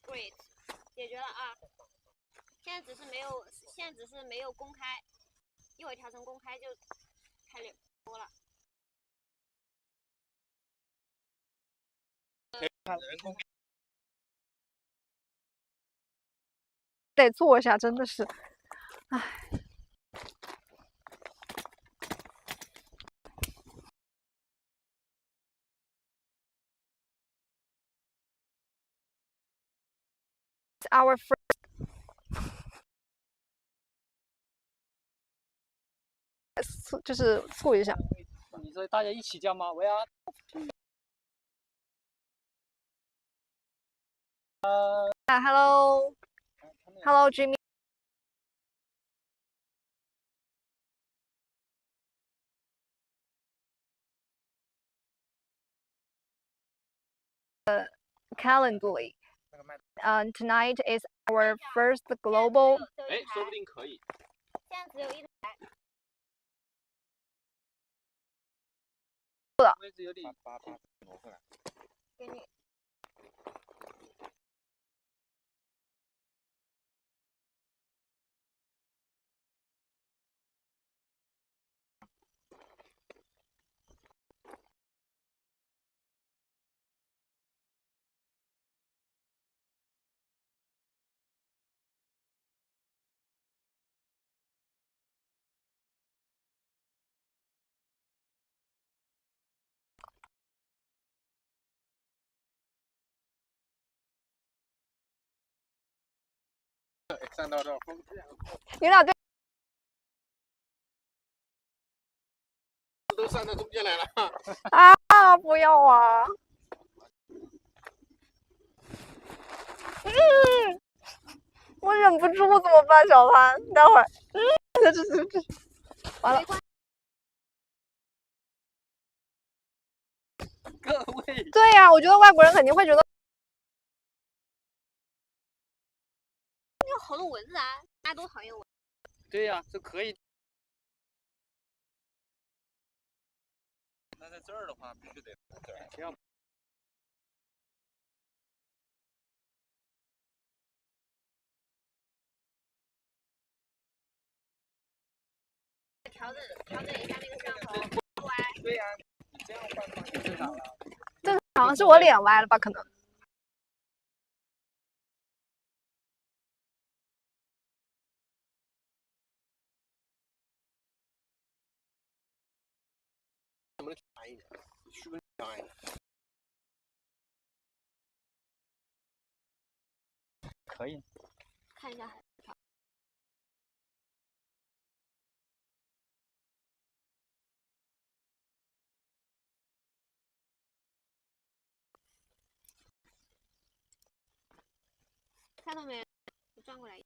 Great， 解决了啊。现在只是没有公开，一会儿调成公开就开始播了。得坐一下，真的是，唉。Our first， 就是凑一下。你说大家一起叫吗？喂啊。Hello Jimmy。Calendly. Tonight is our first global. 哎，说不定可以。现在只有一台。位置有点。挪过来。给你。上到这风。你俩对。都上到中间来了。啊！不要啊！我忍不住怎么办，小潘？待会儿，这完了。各位。对呀，我觉得外国人肯定会觉得。有好多蚊子啊，大家都讨厌蚊子。对呀，这可以。那在这儿的话，必须得在这儿，这样。调整一下那个摄像头，不歪。对呀，你这样换方式正常了。正常是我脸歪了吧？可能。能不能调一点？区分调一点。可以。看一下。看到没？你转过来。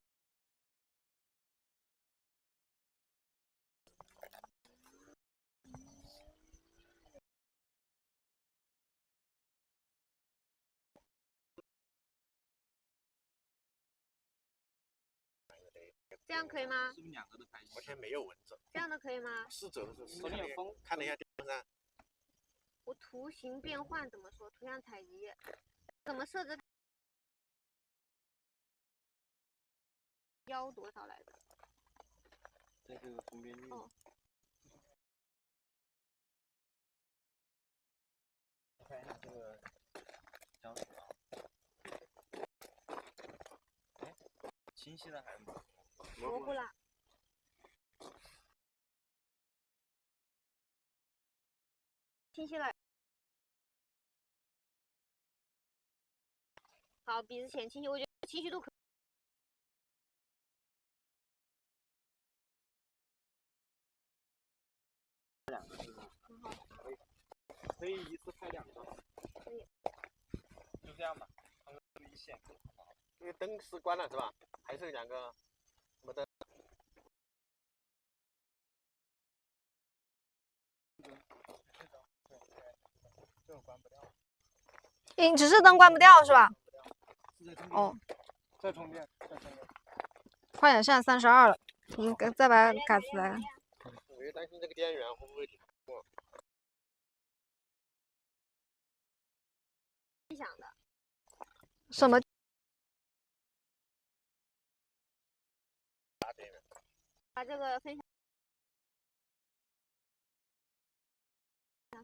这样可以吗？是不是两个都开？昨天没有蚊子。这样的可以吗？是走的时候昨天有风。看了一下电风扇。我图形变换怎么说？图像采集怎么设置？腰多少来着？这个分辨率。哦。看一下这个胶水啊。哎，清晰了还是模糊？模糊了。清晰了。好，比之前清晰，我觉得清晰度可。两个是。很好。可以一次拍两个。可以。就这样吧，他们注意线。那个灯是关了是吧？还是两个什么灯？这个关不了。指示灯关不掉是吧？哦，再充电，再充电。快点，现在32了，我们再把它改出来。我就担心这个电源会不会停过。分享的。什么？把这个分享。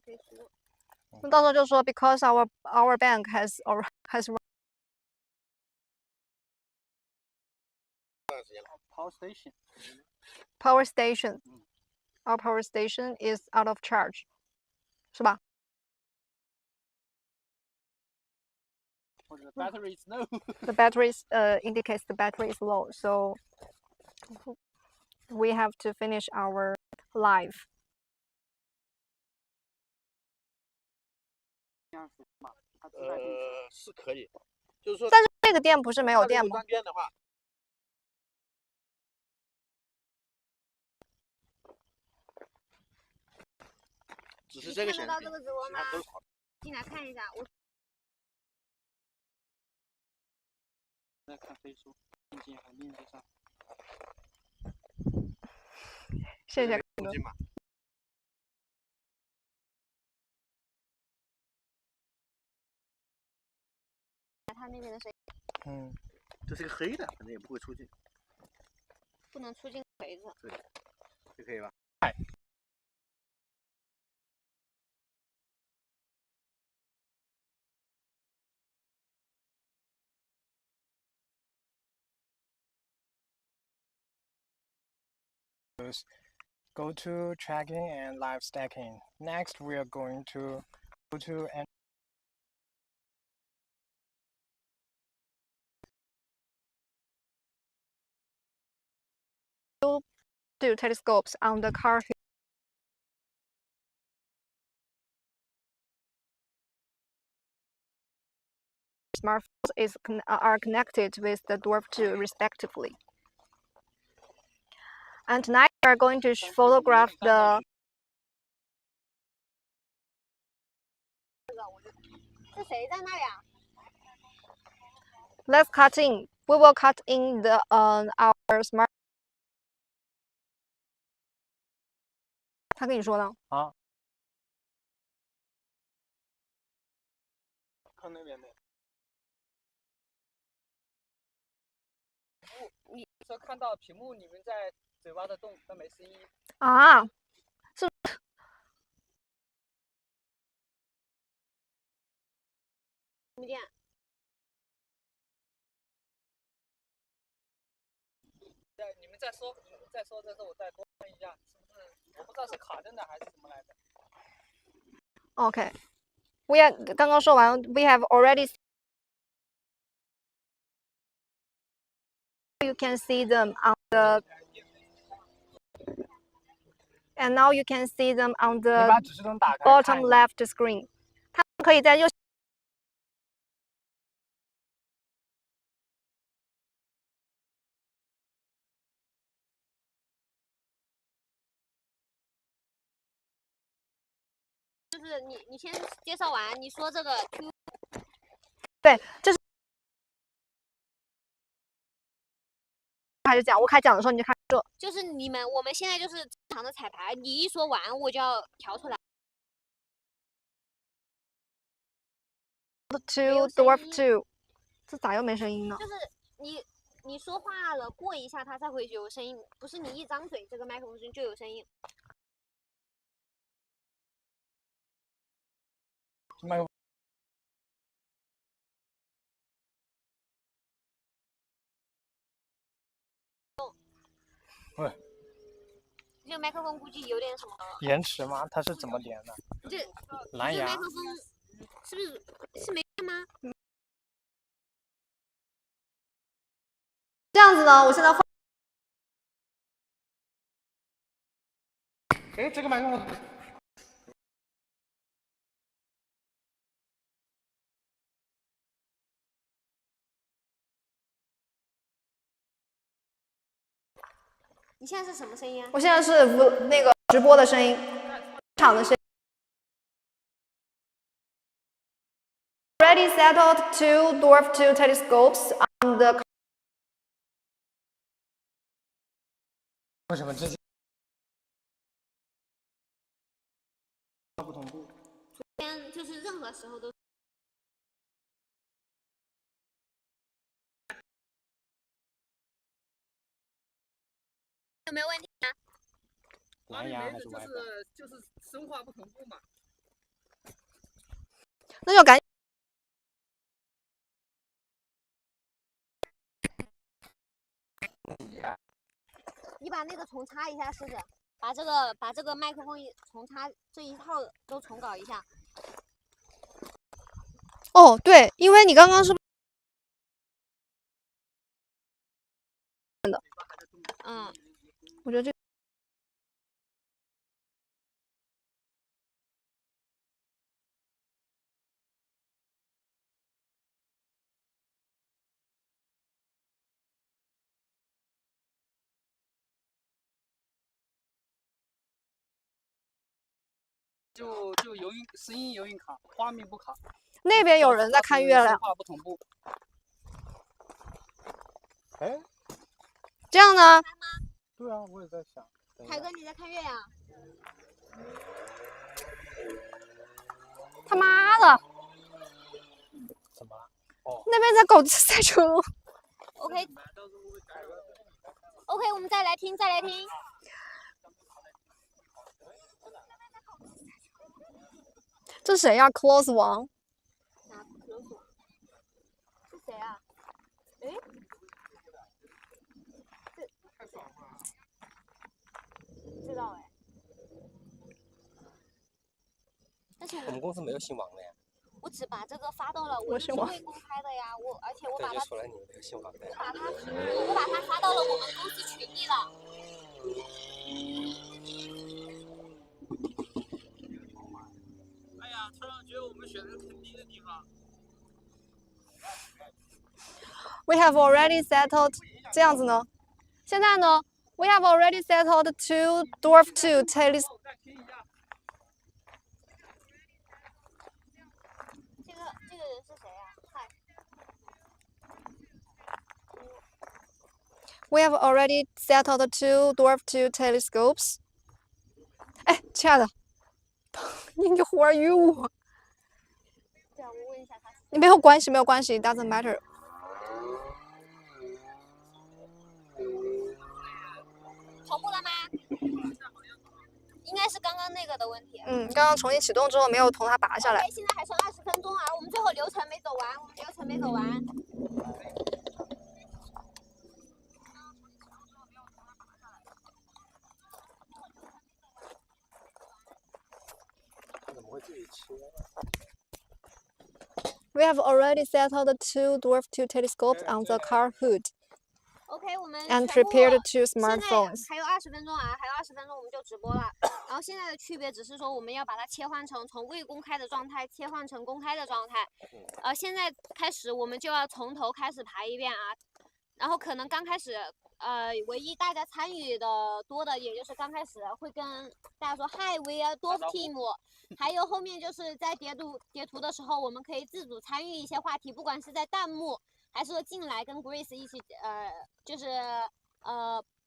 飞书。那到时候就说 because our bank has Power station. power station. Our power station is out of charge. 是吧？ Or the battery is low. The battery indicates the battery is low, so we have to finish our live. 是可以，就是说，但是这个店不是没有电吗？断电的话，只是这个显示看得到这个直播吗？都是好。进来看一下，我在看飞书，并且还链接上。谢谢。他那边的声音。这是个黑的，反正也不会出镜。不能出镜锤子。对，就可以吧。Go to tracking and live stacking. Next, we are going to go to do telescopes on the car. Smartphones are connected with the DWARF II respectively. And tonight we are going to photograph the. 是谁在那呀 Let's cut in. We will cut in the our smart. 他跟你说的。啊。看那边的。你说看到屏幕里面在嘴巴的动，但没声音。啊，是。听不见。你们再说，这时候我再多问一下，是不是？我不知道是卡顿的还是什么来着。Okay, we 刚刚说完 ，we have already. You can see them on the. And now you can see them on the bottom left screen. 它可以在右。就是你先介绍完，你说这个 Q。对，这是。开始讲，我开始讲的时候你就开始热。就是我们现在就是正常的彩排，你一说完我就要调出来。To DWARF II，这咋又没声音呢？就是你说话了，过一下它才会有声音，不是你一张嘴这个麦克风就有声音。麦克风。喂。这个麦克风估计有点什么延迟吗？它是怎么连的？蓝牙。麦克风是不是没电吗？这样子呢，我现在换。哎，这个麦克风。你现在是什么声音啊？我现在是那个直播的声音，场的声音。Ready already settled 2 DWARF II telescopes on the 为什么之前不同步？就是任何时候都。有没有问题啊？哪里没事，就是生化不同步嘛。那就赶紧。你把那个重插一下试试，把这个麦克风重插这一套都重搞一下。哦，对，因为你刚刚是。嗯，我觉得这。就油印声音油印卡，画面不卡。那边有人在看月亮。生化不同步。哎，这样呢？对啊，我也在想。凯哥，你在看月亮？他妈的！怎么了？哦。那边在搞赛车。OK， 我们再来听。这谁呀 ？Close 王。哪 Close 王？是谁啊？哎，不知道哎。但是我们公司没有姓王的呀。我只把这个发到了，我是未公开的呀，而且我把它，就说了你没有姓王的。我把它发到了我们公司群里了。哎呀，突然觉得我们选的坑低的地方。We have already settled， 这样子呢？现在呢 ？We have already settled 2 DWARF II telescopes。这个人是谁呀？嗨。We have already settled 2 DWARF II telescopes。哎，亲爱的，Who are you？ 对啊，我问一下他。你没有关系，doesn't matter。同步了吗？应该是刚刚那个的问题。刚刚重新启动之后没有从它拔下来。现在还剩20分钟啊，我们最后流程没走完。怎么会自己切？We have already settled 2 DWARF II telescopes on the car hood. OK， 我们 and prepared 2 smartphones. 现在还有20分钟啊，我们就直播了。然后现在的区别只是说我们要把它切换成从未公开的状态切换成公开的状态。现在开始我们就要从头开始排一遍啊。然后可能刚开始，唯一大家参与的多的，也就是刚开始会跟大家说 Hi, we are DWARF team。还有后面就是在截图的时候，我们可以自主参与一些话题，不管是在弹幕。还是说进来跟 Grace 一起，就是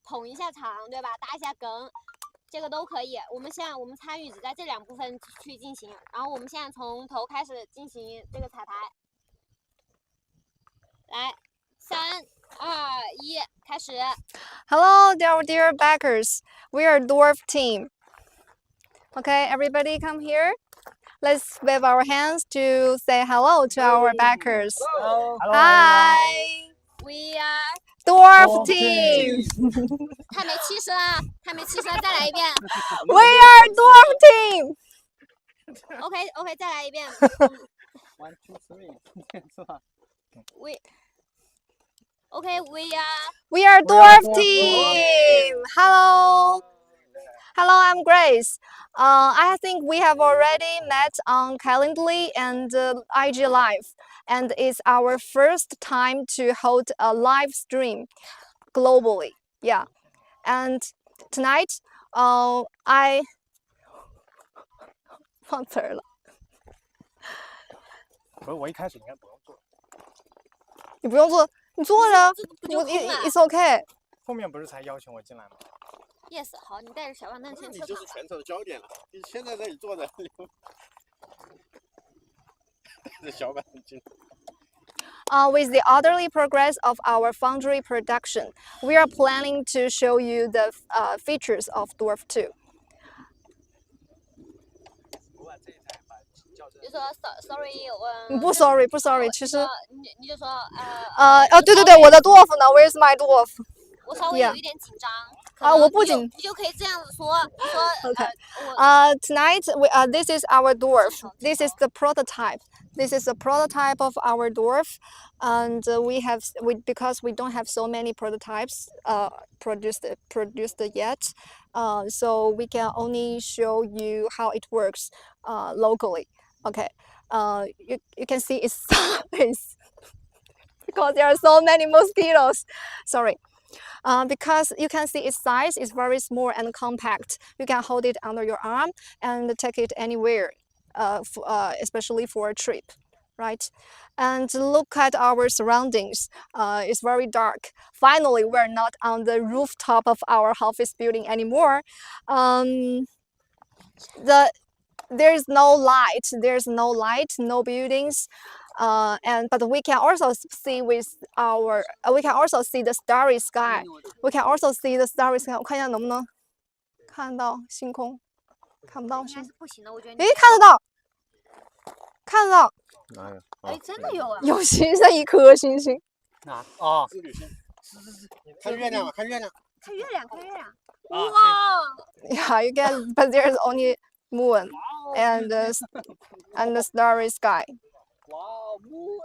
捧一下场，对吧？搭一下梗，这个都可以。我们参与只在这2部分去进行，然后我们现在从头开始进行这个彩排。来，3、2、1，开始。Hello, dear backers. We are DWARF team. Okay, everybody come here. Let's wave our hands to say hello to our backers. Hello. Hi. We are DWARF team. 太没气势了，再来一遍。We are DWARF team. OK， 再来一遍。1, 2, 3，是吧 We are DWARF team. Hello, I'm Grace. I think we have already met on Calendly and IG Live, and it's our first time to hold a live stream globally. Yeah, and tonight, I 忘词儿了。不是，我一开始应该不用做。你不用做，你坐着，这个不就我空了 it's okay。后面不是才邀请我进来吗？ ？Yes，好，你带着小板凳先你撤场吧。就是全场的焦点了。你先在这里坐着，带着小板进。With the orderly progress of our foundry production, we are planning to show you the features of DWARF II. 我把这一台把校正就说 sorry，不 sorry 不 sorry，其实你就说对对对，我的 dwarf 呢？Where's my dwarf？我稍微 Yeah 有一点紧张。我不紧你就可以这样子说，你说 Okay. 我 Tonight, this is our dwarf. This is the prototype. This is the prototype of our dwarf, and because we don't have so many prototypes produced yet, so we can only show you how it works locally. Okay. You can see its size because there are so many mosquitoes. Sorry. Because you can see its size is very small and compact. You can hold it under your arm and take it anywhere, especially for a trip, right? And look at our surroundings. It's very dark. Finally, we're not on the rooftop of our office building anymore. There's no light. There's no light, no buildings. But we can also see we can also see the starry sky. We can also see the starry sky. 我看一下能不能看到星空，看不到应该星。是不行的，我觉得你。诶，看得到，看得到，哪有？哎，真的有啊！有星星，一颗星星。哪？哦，是旅行。看月亮嘛，看月亮。看月亮，看月亮。啊哇！ Yeah, you can, but there's only moon and the starry sky. 哇哦，木。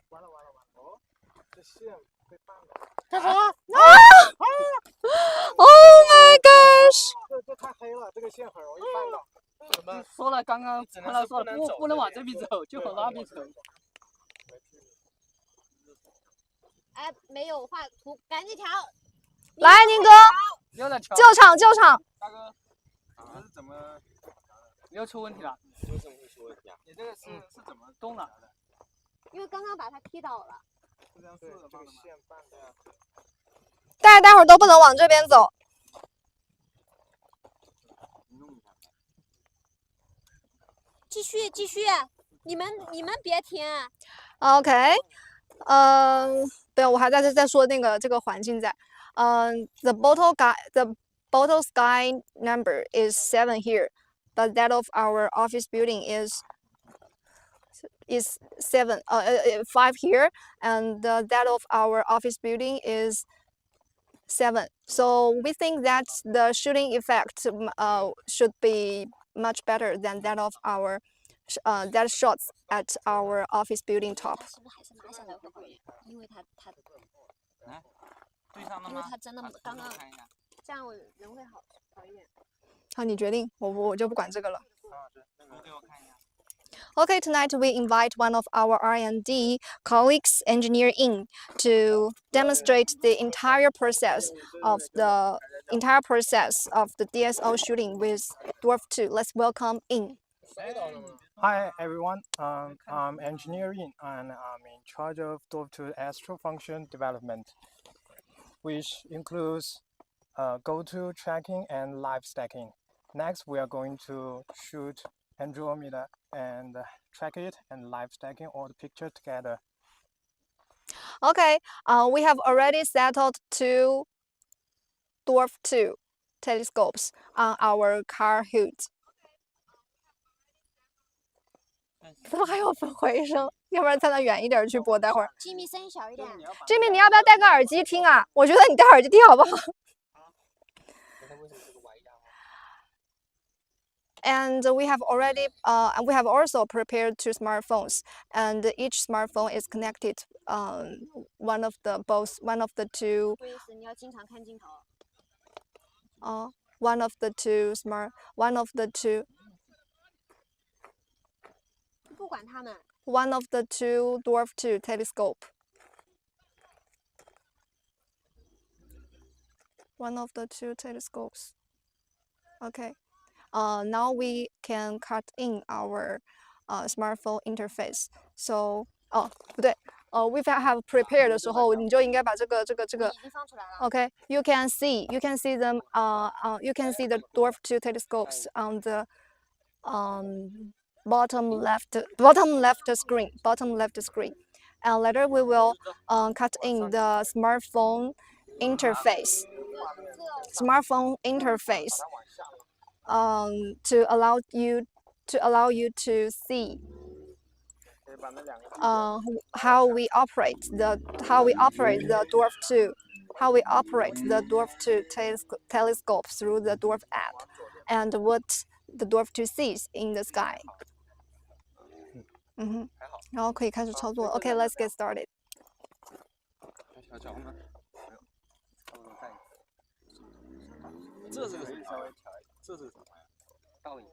完了，这线被绊了。他说 Oh my gosh! 这太黑了，这个线很容易绊到。怎么说了？刚刚看到说不能往这边走，就往那边走。哎，没有画图，赶紧调。来，宁哥，有点巧。救场，救场。大哥，这是怎么？又出问题了？为什么会出问题啊？你这个是怎么动哪的？因为刚刚把他踢倒了。这样是这个线绊的呀。待会儿都不能往这边走。继续，你们别停。OK，对，我还在说那个这个环境在。The bottle sky number is 7 here, but that of our office building is 5 here, and that of our office building is 7. So we think that the shooting effect should be much better than that of our that shots at our office building top. 是不是还是拉下来会好一点？因为他对上了吗？因为他真的刚刚看一下。这样人会好一点。好，你决定，我就不管这个了。图给我看一下。Okay, tonight we invite one of our R&D colleagues, engineer In, to demonstrate the entire process of the DSO shooting with DWARF II. Let's welcome In. Hi everyone, I'm Engineer Yin and I'm in charge of DWARF II astral function development, which includes go-to tracking and live stacking. Next, we are going to shoot Andromeda and track it and live stacking all the picture together. Okay, we have already settled 2 DWARF II telescopes on our car hood. 怎么还有回声？要不然站得远一点去播，待会儿。吉米声音小一点。Jimmy，你要不要戴个耳机听啊？我觉得你戴耳机听好不好？And we have also prepared 2 smartphones, and each smartphone is connected. One of the 2. 不好意思，你要经常看镜头。One of the 2. 不管他们。One of the 2 DWARF II telescope. One of the 2 telescopes. Okay. Now we can cut in our smartphone interface. So 不对，we have prepared 的时候，你就应该把这个已经放出来了。 OK, you can see them. You can see the DWARF II telescopes on the bottom left screen. And later we will cut in the smartphone interface. To allow you to see how we operate the DWARF II, how we operate the DWARF II telescope through the DWARF app, and what the DWARF II sees in the sky. 然后可以开始操作。Okay, let's get started. 这是个什么？稍微调一下，这是个什么呀？倒影。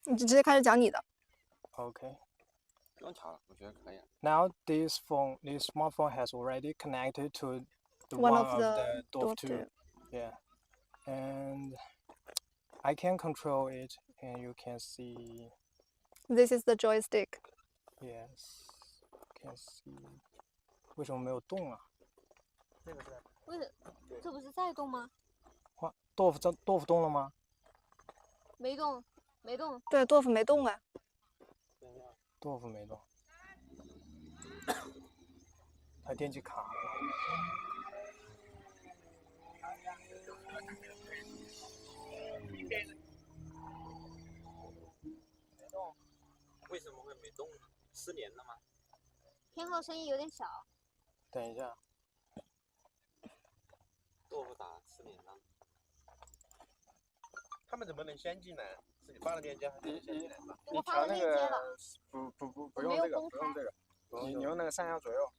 你直接开始讲你的。Okay. 不用调了，我觉得可以。 Now this smartphone has already connected to one one of the DWARF DWARF II. Yeah, and I can control it, and you can see. This is the joystick. Yes, can see. 为什么没有动啊？这不是在动吗？豆腐动了吗？没动，没动。对，豆腐没动哎。豆腐没动，它电机卡了。没动，为什么会没动呢？失联了吗？偏后声音有点小。等一下。豆腐打失联了。他们怎么能先进来？是你发了链接还是先进来的？我发了链接了。不用这个，不用这个，你用那个上下左右。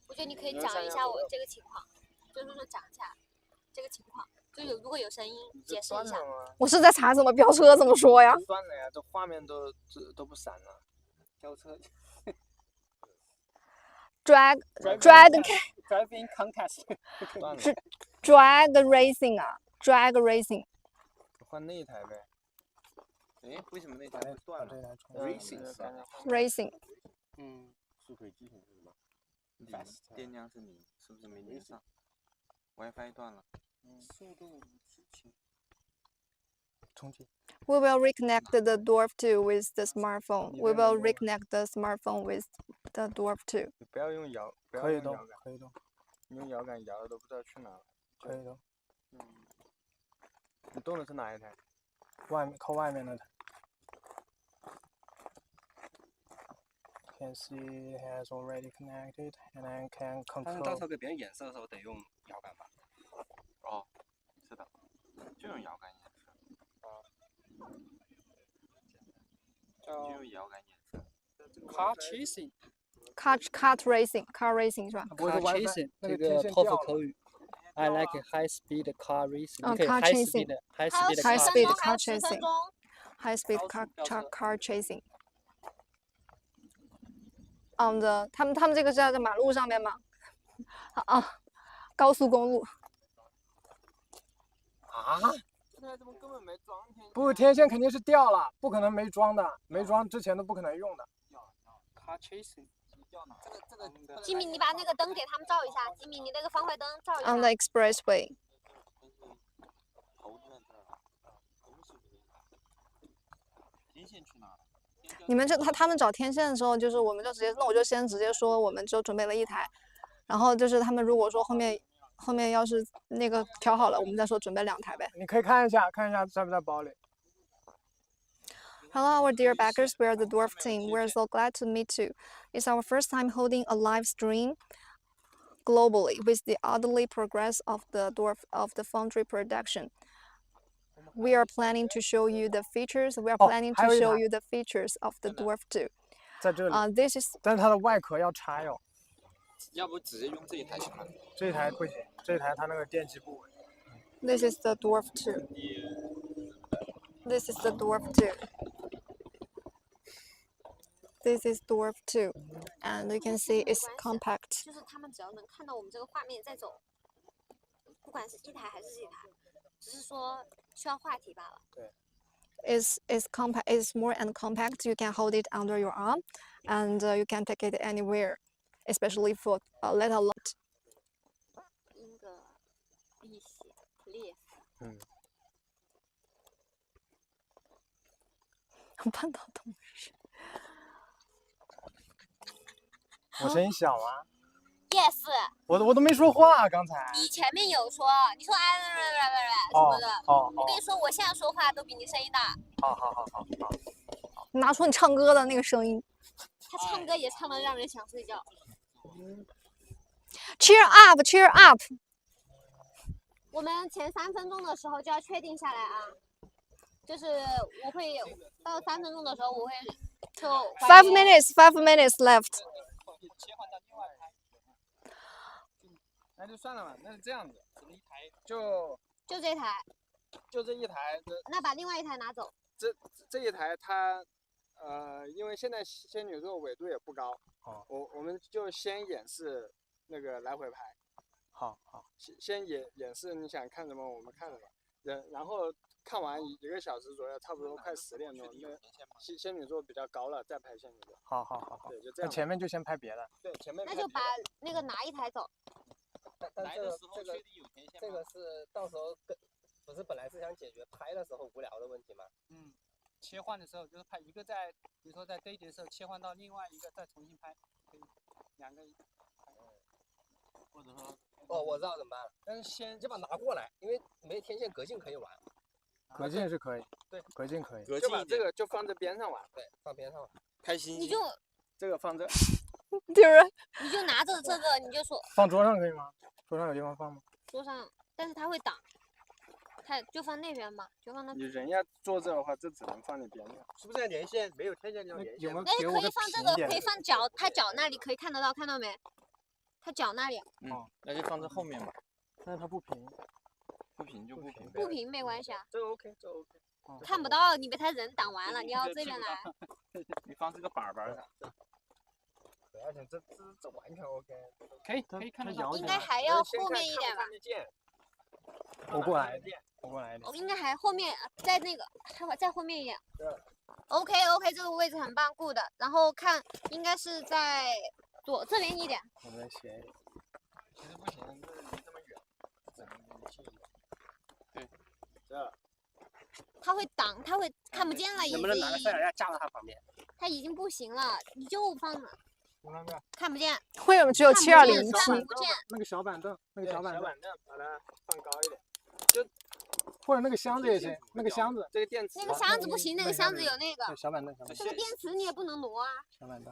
我觉得你可以讲一下我这个情况，就是说讲一下这个情况，就如果有声音解释一下。我是在查怎么飙车，怎么说呀？断了呀，这画面都不闪了。飙车。drag driving contest drag racing 啊 ，drag racing。换那一台呗。哎，为什么那台会断了 ？Racing。速轨机型是什么？电量是零，是不是没连上 ？WiFi 断了。速度充气。We will reconnect the DWARF II with the smartphone. We will reconnect the smartphone with the DWARF II. 你不要用摇，可以动，可以动。你用摇杆摇的都不知道去哪了。可以动。你动的是哪一台？靠外面那台。Can see has already connected, and then can control. 到时候给别人演示的时候得用摇杆吧？哦，是的，就用摇杆演示。就用摇杆演示。Car chasing。car racing 是吧 ？Car chasing 这个托福口语。I like high speed car racing。car chasing。high speed car chasing。High speed car chasing。他们这个是在马路上面吗？高速公路。啊？这台怎么根本没装天线？不，天线肯定是掉了，不可能没装的，没装之前都不可能用的。Car chasing。吉米，你把那个灯给他们照一下。吉米，你那个方块灯照一下。On the expressway。天线去哪了？你们他们找天线的时候，就是我们就直接，那我就先直接说，我们就准备了一台，然后就是他们如果说后面要是那个调好了，我们再说准备2台呗。你可以看一下在不在包里。Hello, our dear backers. We are the DWARF team. We're so glad to meet you. It's our first time holding a live stream globally with the orderly progress of the foundry production. We are planning to show you the features. We are planning to show you the features of the DWARF II. 在这里。This is. 但是它的外壳要拆哟。要不直接用这一台行吗？这一台不行，这一台它那个电机不稳。This is the DWARF II. This is the DWARF II. This is DWARF II, and you can see it's compact. 就是他们只要能看到我们这个画面在走，不管是一台还是这台，只是说需要话题罢了。对。Is compact. Is more and compact. You can hold it under your arm, and you can take it anywhere, especially for little lot. 英格利写 please。半岛动物是谁？我声音小吗？ Yes， 我都没说话，刚才。你前面有说，你说什么的。我跟你说，我现在说话都比你声音大。好。拿出你唱歌的那个声音。他唱歌也唱得让人想睡觉。Cheer up, cheer up。我们前3分钟的时候就要确定下来啊，就是我会到3分钟的时候，我会就 5 minutes left。切换到另外一台。那就算了吧，那是这样子，只能一台，就这台，就这一台。那把另外一台拿走。这一台它，因为现在仙女座纬度也不高，我们就先演示那个来回排。好。先演示你想看什么，我们看什么，然后看完1个小时左右，差不多快10点钟，那仙女座比较高了，再拍仙女座。好。对，就这样。那前面就先拍别的。对，前面。那就把那个拿一台走。来的时候确定有天线吗？这个是到时候不是本来是想解决拍的时候无聊的问题吗？切换的时候就是拍一个在，比如说在堆叠的时候切换到另外一个再重新拍，可以2个一起。或者说。我知道怎么办了，但是先就把它拿过来，因为没天线，隔近可以玩。隔近是可以。对，隔近可以。就把这个就放在边上玩。对，放边上玩。开心。你就这个放这。丢人。你就拿着这个，你就说。放桌上可以吗？桌上有地方放吗？桌上，但是它会挡。它就放那边吧，就放那。你人要坐这的话，这只能放你边上。是不是要连线？没有天线要连线。哎，可以放这个，可以放脚，他脚那里可以看得到，看到没？他脚那里。那就放在后面吧。但是它不平。不平就不平。不平没关系啊。这个 OK， 这个 OK。看不到，你被他人挡完了，你要这边来。你放这个板上。而且这完全 OK。可以看得到。应该还要后面一点吧。我过来一点。应该还后面，在那个再后面一点。OK， 这个位置很棒 ，good。然后看应该是在这边一点。我们再斜一点。其实不行，离这么远，只能离近一点。对，这。他会挡，他会看不见了已经。能不能拿个塞尔亚架到他旁边？他已经不行了，你就放那。看不见。为什么只有7207？那个小板凳，把它放高一点。就或者那个箱子也行，那个箱子。这个电池。那个箱子不行，那个箱子有那个。小板凳。这个电池你也不能挪啊。小板凳。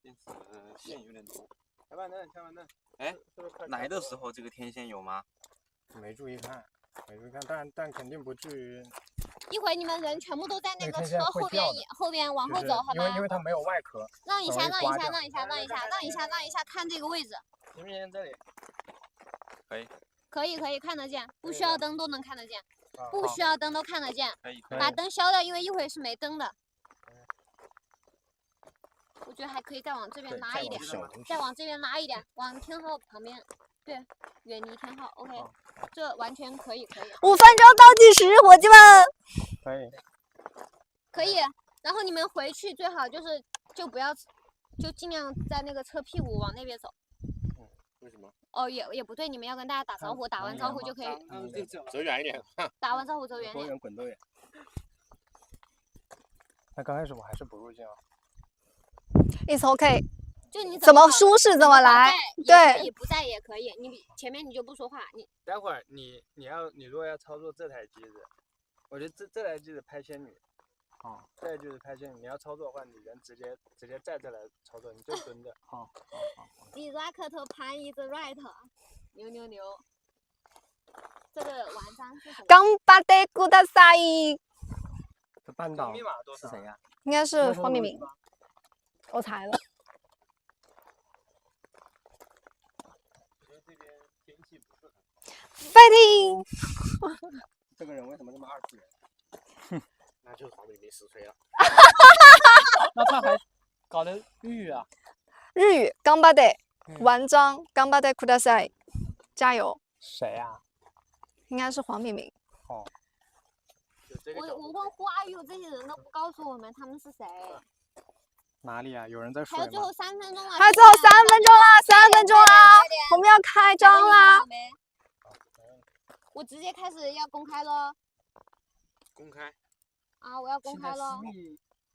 电池线有点多。小板凳。哎，来的时候这个天线有吗？没注意看，但肯定不至于。一会儿你们人全部都在那个车后边往后走，好吗？因为它没有外壳。让一下，看这个位置。行不行？这里。可以看得见，不需要灯都能看得见，不需要灯都看得见。可以。把灯消掉，因为一会儿是没灯的。我觉得还可以再往这边拉一点，再往这边拉一点，往天号旁边，对，远离天号。OK， 这完全可以。5分钟倒计时，伙计们。可以。然后你们回去最好就不要，就尽量在那个车屁股往那边走。为什么？也不对，你们要跟大家打招呼，打完招呼就可以。走远一点。打完招呼走远点。多远滚多远。那刚开始我还是不入镜啊。It's OK。就你怎么舒适怎么来。对。你不在也可以，你前面你就不说话，你。待会儿你如果要操作这台机子，我觉得这台机子拍仙女。这台机子拍仙女，你要操作的话，你人直接在这来操作，你就蹲着。好。Direct pan is right。牛。这个晚上是什么？頑張ってください。这半岛密码多少？是谁呀？应该是黄敏敏。我猜的。这边天气不是很。Fighting。这个人为什么这么二次元？那就是黄敏敏实锤了。那他还搞的日语啊？日语，頑張って。完章，頑張ってください。加油。谁呀？应该是黄敏敏。我问 Who are you 这些人都不告诉我们他们是谁。哪里啊？有人在水吗？还有最后3分钟了。还有最后3分钟啦，3分钟啦，我们要开张啦。我直接开始要公开了。公开。啊，我要公开了。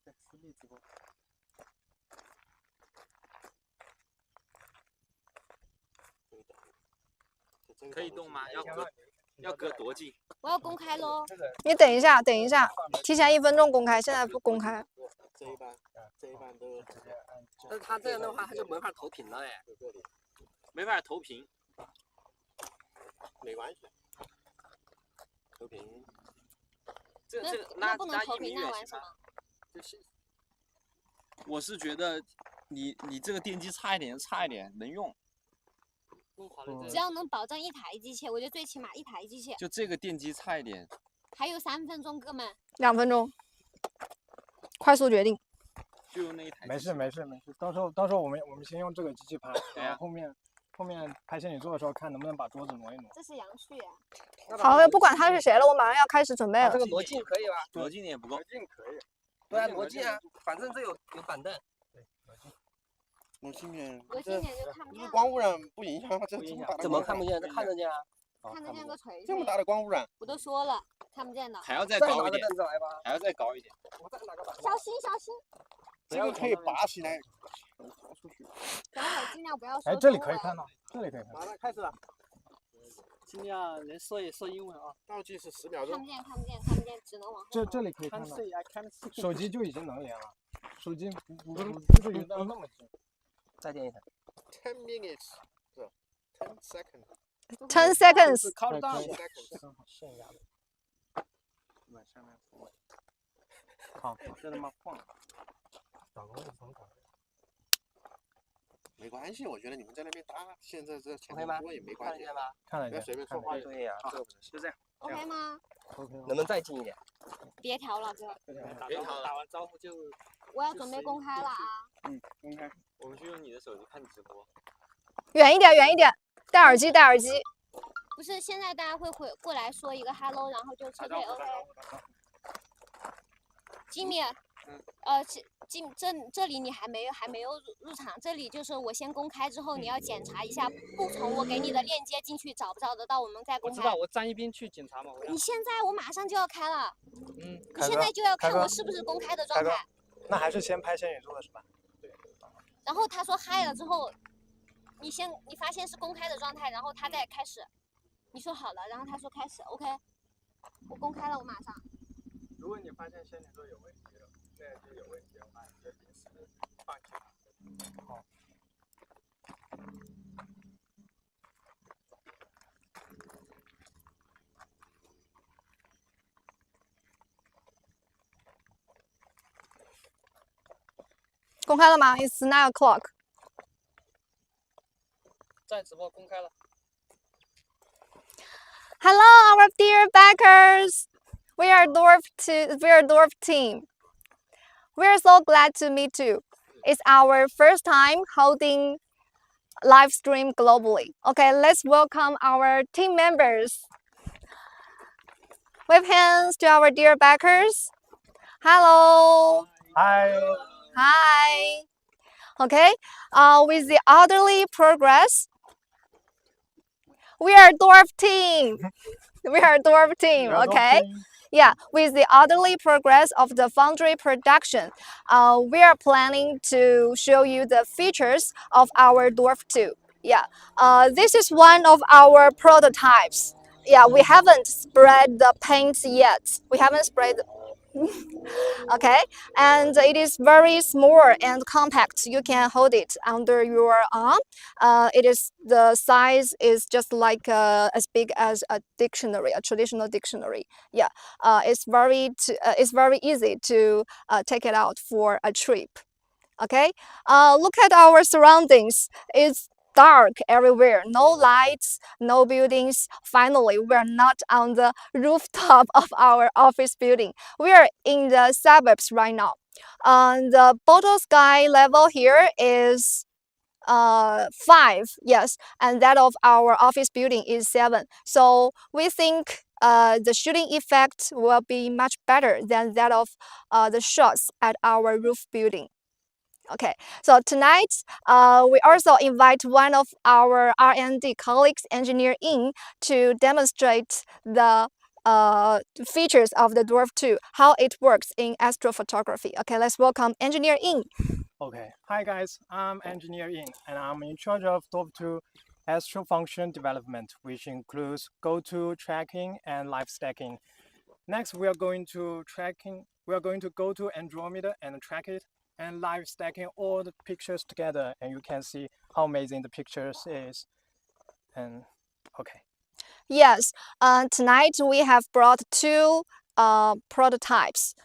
在私密直播。可以动吗？要隔多近？我要公开喽。你等一下，等一下，提前1分钟公开，现在不公开。这一半都直接按。但是他这样的话，他就没法投屏了哎。没法投屏。没关系。投屏。那不能投屏，那玩什么？我是觉得你这个电机差一点能用。只要能保证1台机器，我觉得最起码1台机器。就这个电机差一点。还有3分钟，哥们。2分钟，快速决定。就用那一台。没事，到时候我们先用这个机器拍，然后后面拍仙女座的时候看能不能把桌子挪一挪。这是杨旭。好，不管他是谁了，我马上要开始准备了。这个罗晋可以吧？罗晋也不够。罗晋可以。对啊，罗晋啊，反正这有板凳。罗晋点就看不见。光污染不影响吗？这怎么看不见？这看得见啊。看得见个锤。这么大的光污染。我都说了，看不见的。还要再高一点。还要再高一点。我再拿个板凳。小心小心。这个可以拔起来。出去。等会尽量不要说。哎，这里可以看到，这里可以看到。好了，开始了。尽量能说英文啊。倒计时10秒钟。看不见，只能往后。这里可以看到。手机就已经能连了，手机不至于到那么近。再点一台。10 minutes， 是 10 seconds。 10 seconds。靠得到。剩下的。往下面放。好，这他妈晃。没关系，我觉得你们在那边搭，现在这前面多也没关系。看了不要随便说话。对呀，就这样。OK 吗？ 能不能再近一点？别调了，哥。别调了，打完招呼就。我要准备公开了啊。公开。我们去用你的手机看直播。远一点，戴耳机。不是，现在大家会过来说一个 hello， 然后就撤退 OK。Jimmy，这里你还没有入场，这里就是我先公开之后，你要检查一下，不从我给你的链接进去找不找得到，我们再公开。我知道，我站一边去检查嘛。你现在我马上就要开了。你现在就要看我是不是公开的状态。那还是先拍仙女座的是吧？对。然后他说嗨了之后，你发现是公开的状态，然后他再开始。你说好了，然后他说开始 OK， 我公开了，我马上。如果你发现仙女座有问题了，现在就有问题的话，你就临时放弃。好。公开了吗 ？It's 9 o'clock。在直播公开了。Hello, our dear backers. We are DWARF team. We are so glad to meet you. It's our first time holding live stream globally. Okay, let's welcome our team members. Wave hands to our dear backers. Hello. Hi. Okay. With the orderly progress, we are DWARF team. Okay. Yeah, with the orderly progress of the foundry production, we are planning to show you the features of our DWARF II. Yeah, this is one of our prototypes. Yeah, we haven't spread the paints yet. Okay, and it is very small and compact. You can hold it under your arm. The size is just like as big as a dictionary, a traditional dictionary. Yeah, it's very easy to take it out for a trip. Okay, look at our surroundings. It's dark everywhere, no lights, no buildings. Finally, we're not on the rooftop of our office building. We are in the suburbs right now. The bottle sky level here is 5, yes, and that of our office building is 7. So we think the shooting effect will be much better than that of the shots at our roof building. Okay, so tonight we also invite one of our R&D colleagues, engineer in, to demonstrate the features of the DWARF II, how it works in astrophotography. Okay, let's welcome engineer in. Okay, hi guys, I'm engineer in, and I'm in charge of DWARF II astro function development, which includes go-to tracking and live stacking. Next, we are going to go to Andromeda and track it, and live stacking all the pictures together, and you can see how amazing the pictures is. And okay. Yes, tonight we have brought 2 prototypes.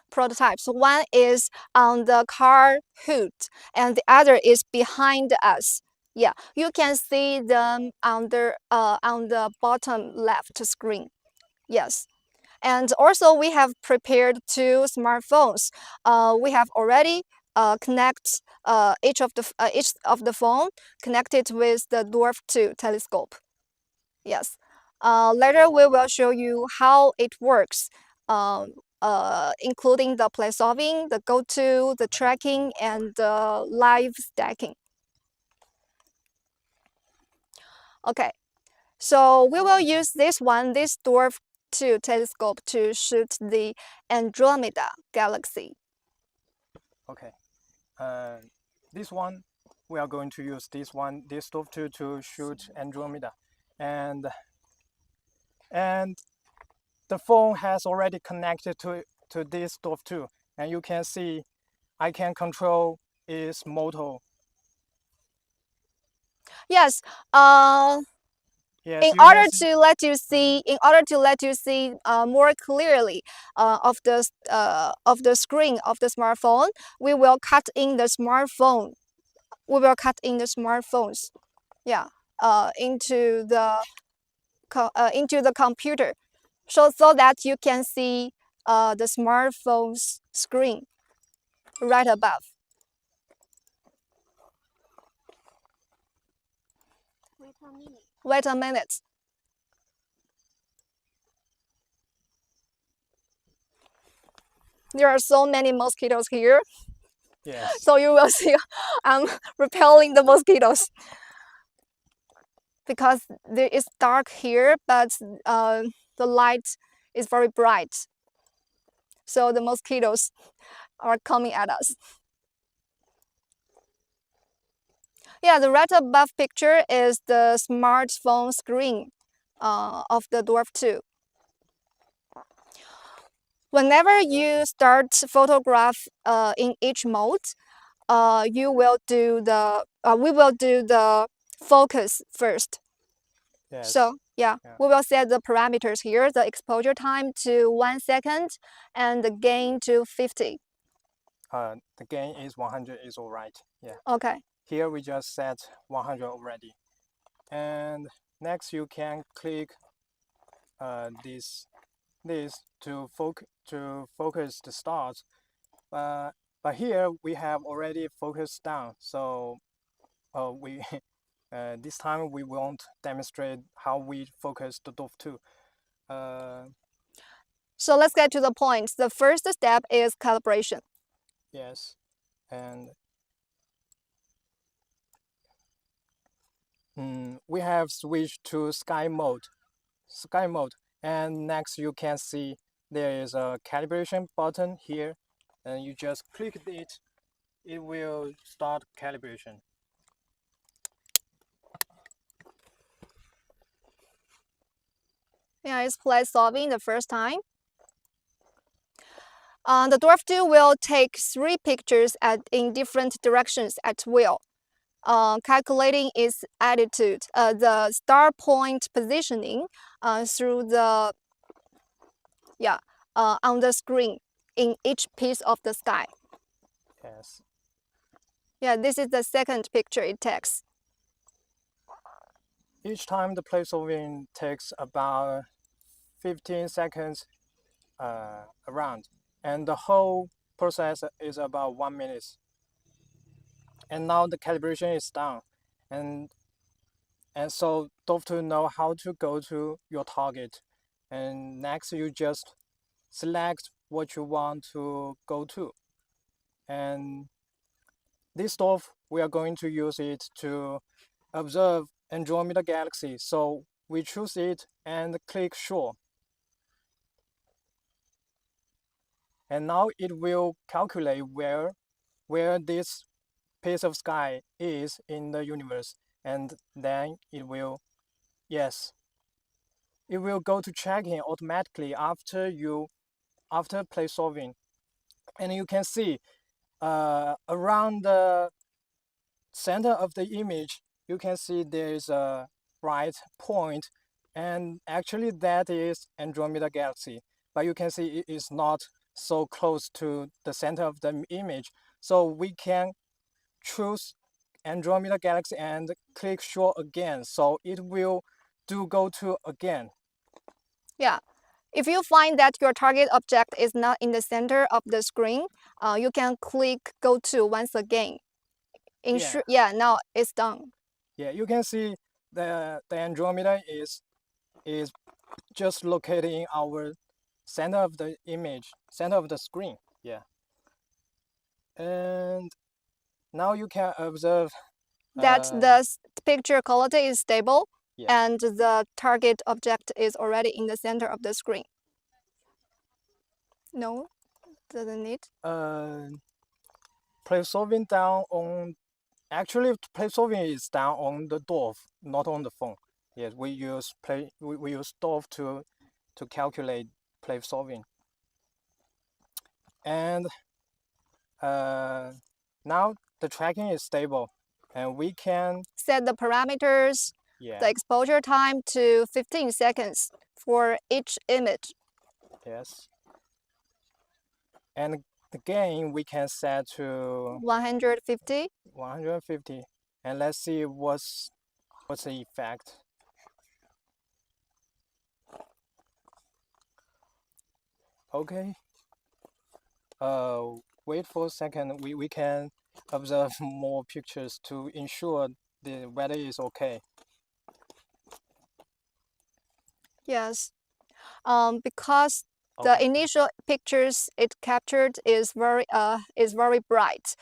One is on the car hood, and the other is behind us. Yeah, you can see them on the bottom left screen. Yes. And also we have prepared 2 smartphones. We have already connect each of the phone connected with the DWARF II telescope. Yes. Later we will show you how it works, including the place solving, the go-to, the tracking, and the live stacking. Okay. So we will use this DWARF II telescope to shoot the Andromeda galaxy. Okay. This one, we are going to use this DWARF II to shoot Andromeda, and the phone has already connected to this DWARF II, and you can see I can control its motor. Yes. Yes, in order to let you see more clearly of the screen of the smartphone, we will cut in the smartphone. We will cut in the smartphones, yeah, into the computer, so that you can see the smartphone's screen right above. Wait a minute. There are so many mosquitoes here. Yes. So you will see I'm repelling the mosquitoes because it's dark here, but the light is very bright. So the mosquitoes are coming at us. Yeah, the right above picture is the smartphone screen of the DWARF II. Whenever you start photograph in each mode, we will do the focus first. Yes. So yeah, we will set the parameters here, the exposure time to 1 second and the gain to 50. The gain is 100 is all right. Yeah. Okay. Here we just set 100 already. And next you can click this to focus the stars. But here we have already focused down, so we this time we won't demonstrate how we focus the DWARF II. So let's get to the point. The first step is calibration. Yes, and we have switched to sky mode. And next you can see there is a calibration button here, and you just click it. It will start calibration. Yeah, it's place solving the first time. The DWARF II will take 3 pictures in different directions at will, calculating its attitude, the star point positioning through the on the screen in each piece of the sky. Yes. Yeah, this is the second picture it takes. Each time the place solving takes about 15 seconds around, and the whole process is about 1 minute. And now the calibration is done, and so DWARF II know how to go to your target. And next you just select what you want to go to. And this DWARF, we are going to use it to observe Andromeda Galaxy. So we choose it and click Show. And now it will calculate where this piece of sky is in the universe. And then it will, yes, it will go to tracking automatically after play solving. And you can see around the center of the image, you can see there's a bright point, and actually that is Andromeda Galaxy. But you can see it is not so close to the center of the image. So we can choose Andromeda Galaxy and click Show again. So it will do go to again. Yeah. If you find that your target object is not in the center of the screen, you can click Go To once again. Yeah, now it's done. Yeah, you can see the Andromeda is just located in our center of the image, center of the screen. Yeah. And now you can observe that the picture quality is stable, and the target object is already in the center of the screen. No, doesn't need. Play solving down on, actually play solving is down on the DWARF, not on the phone. Yes, we use DWARF to calculate play solving. And now the tracking is stable, and we can set the parameters, the exposure time to 15 seconds for each image. Yes. And the gain we can set to 150. 150. And let's see what's the effect. Okay. Wait for a second. We can observe more pictures to ensure the weather is okay. Yes. Because the initial pictures it captured is very bright.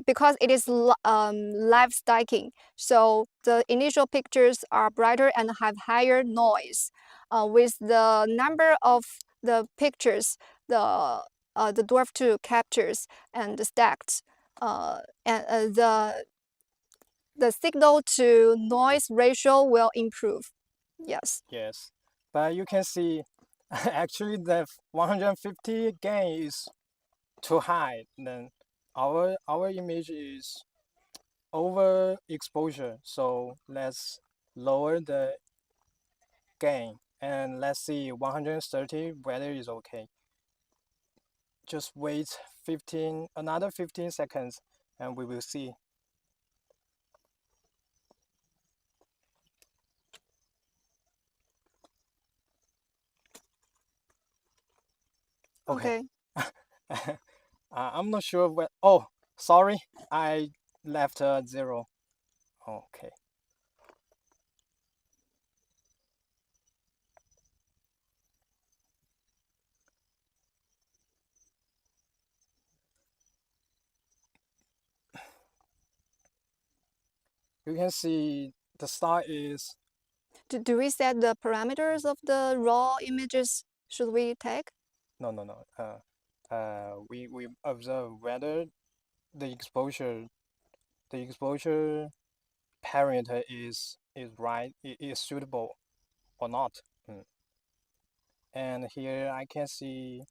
Because it is live stacking, so the initial pictures are brighter and have higher noise. With the number of the pictures the DWARF II captures and stacked, and the signal to noise ratio will improve. Yes. Yes, but you can see actually the 150 gain is too high. Then our image is overexposure. So let's lower the gain and let's see 130 whether it's okay. Just wait another 15 seconds and we will see. Okay. I'm not sure what. Oh, sorry, I left 0. Okay. You can see the star is. Do we set the parameters of the raw images? Should we take? No. We observe whether the exposure parameter is right, is suitable or not. And here I can see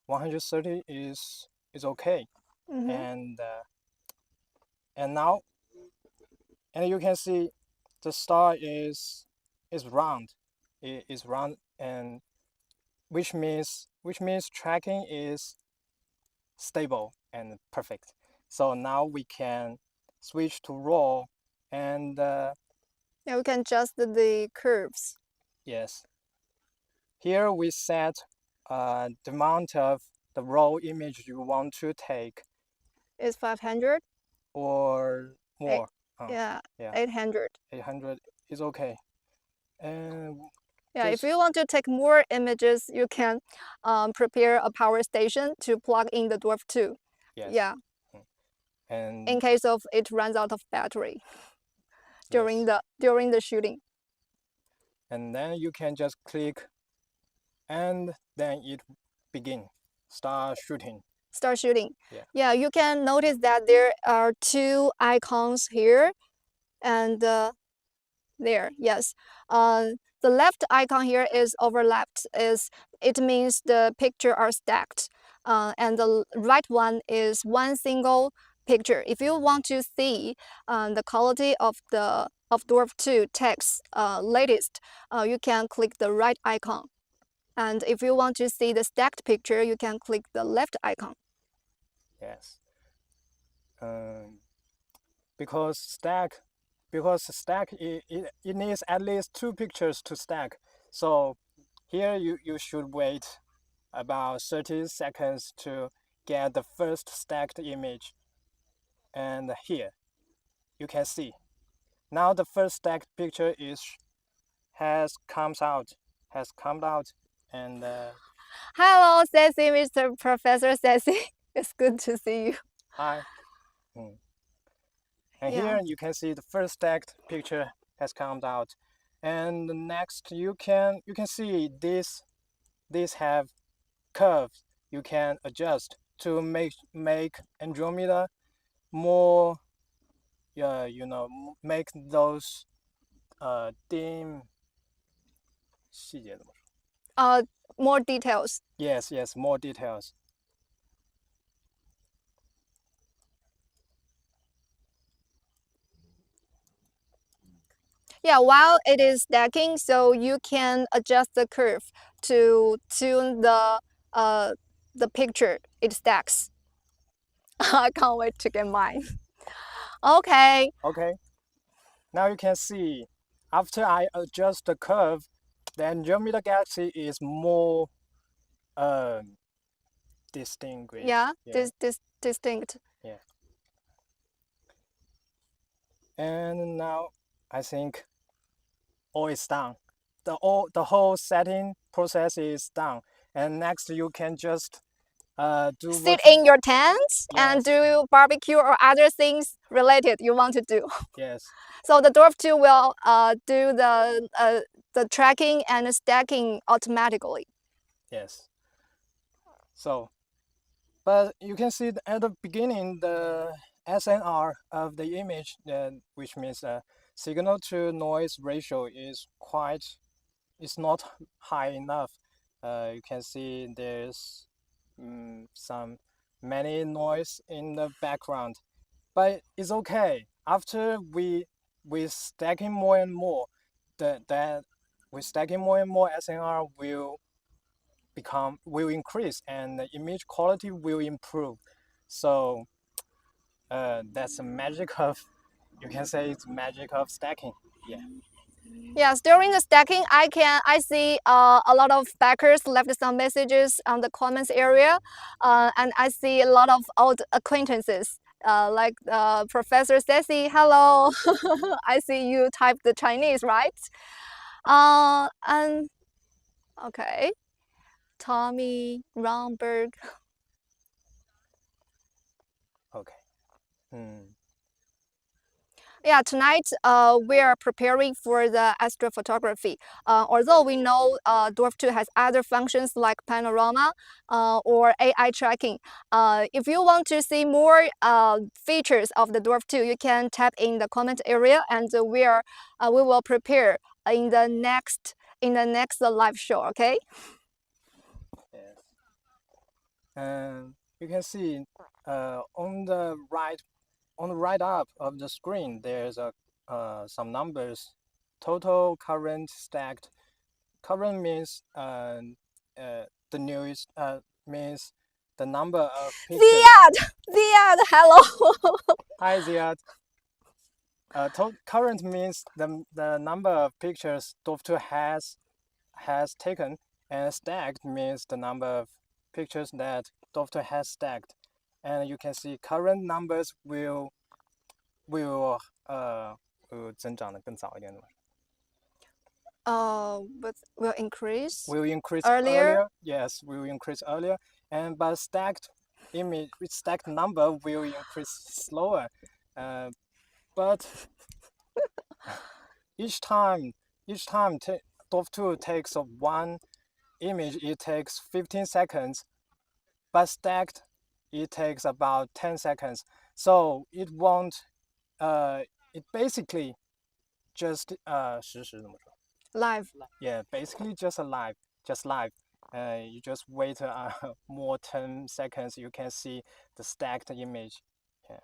130 is okay. And now, and you can see the star is round. It is round, and which means tracking is stable and perfect. So now we can switch to raw, and yeah, we can adjust the curves. Yes. Here we set the amount of the raw image you want to take. Is 500 or more. Yeah, yeah. 800. 800 is okay. And Yeah, if this- you want to take more images, you can prepare a power station to plug in the DWARF II. yes. Yeah, And in case of it runs out of battery during yes. the shooting. And then you can just click, and then it start shooting. Start shooting. Yeah. Yeah, you can notice that there are two icons here and there. Yes. The left icon here is overlapped. It means the picture are stacked. And the right one is one single picture. If you want to see the quality of the DWARF II text latest, you can click the right icon. And if you want to see the stacked picture, you can click the left icon. Yes. Because stack it needs at least 2 pictures to stack. So here you should wait about 30 seconds to get the first stacked image. And here you can see now the first stacked picture has come out, and Hello, Ceci, Mr. Professor Ceci. It's good to see you. hi. And Yeah. here you can see the first stacked picture has come out. And next you can see this have curves you can adjust to make Andromeda more make those dim 细节怎么说 More details. Yes, more details. Yeah, while it is stacking, so you can adjust the curve to tune the picture it stacks. I can't wait to get mine. Okay. Okay. Now you can see after I adjust the curve, the Andromeda galaxy is more distinguished. Yeah, distinct. Yeah. And now I think all is done. The whole setting process is done. And next you can just do Sit in your tent and Yes. do barbecue or other things related you want to do. Yes. So the DWARF II will do the tracking and stacking automatically. Yes. So, but you can see at the beginning the SNR of the image, which means signal to noise ratio is not high enough. You can see there's many noise in the background, but it's okay. After we stacking more and more, SNR will increase and the image quality will improve. So that's the magic of, you can say it's magic of stacking. Yeah. Yes, during the stacking, I see a lot of backers left some messages on the comments area, and I see a lot of old acquaintances. Like Professor Ceci, hello. I see you typed the Chinese, right? And okay, Tommy Romberg. Okay. Yeah, tonight we are preparing for the astrophotography. Although we know DWARF II has other functions like panorama or AI tracking. If you want to see more features of the DWARF II, you can type in the comment area, and we will prepare in the next live show. Okay. Yes. And you can see on the right up of the screen, there's some numbers. Total current stacked. Current means the newest means the number of pictures. Ziad, hello. Hi Ziad. Current means the number of pictures DWARF II has taken, and stacked means the number of pictures that DWARF II has stacked. And you can see current numbers will 增长的更早一点的嘛。But will increase Will increase earlier. Yes, will increase earlier, and but stacked number will increase slower. But each time DWARF 2 takes one image, it takes 15 seconds, but stacked it takes about 10 seconds. So it won't. It basically just 实时怎么说？ Live. Yeah, basically just live. You just wait more 10 seconds. You can see the stacked image. Yeah.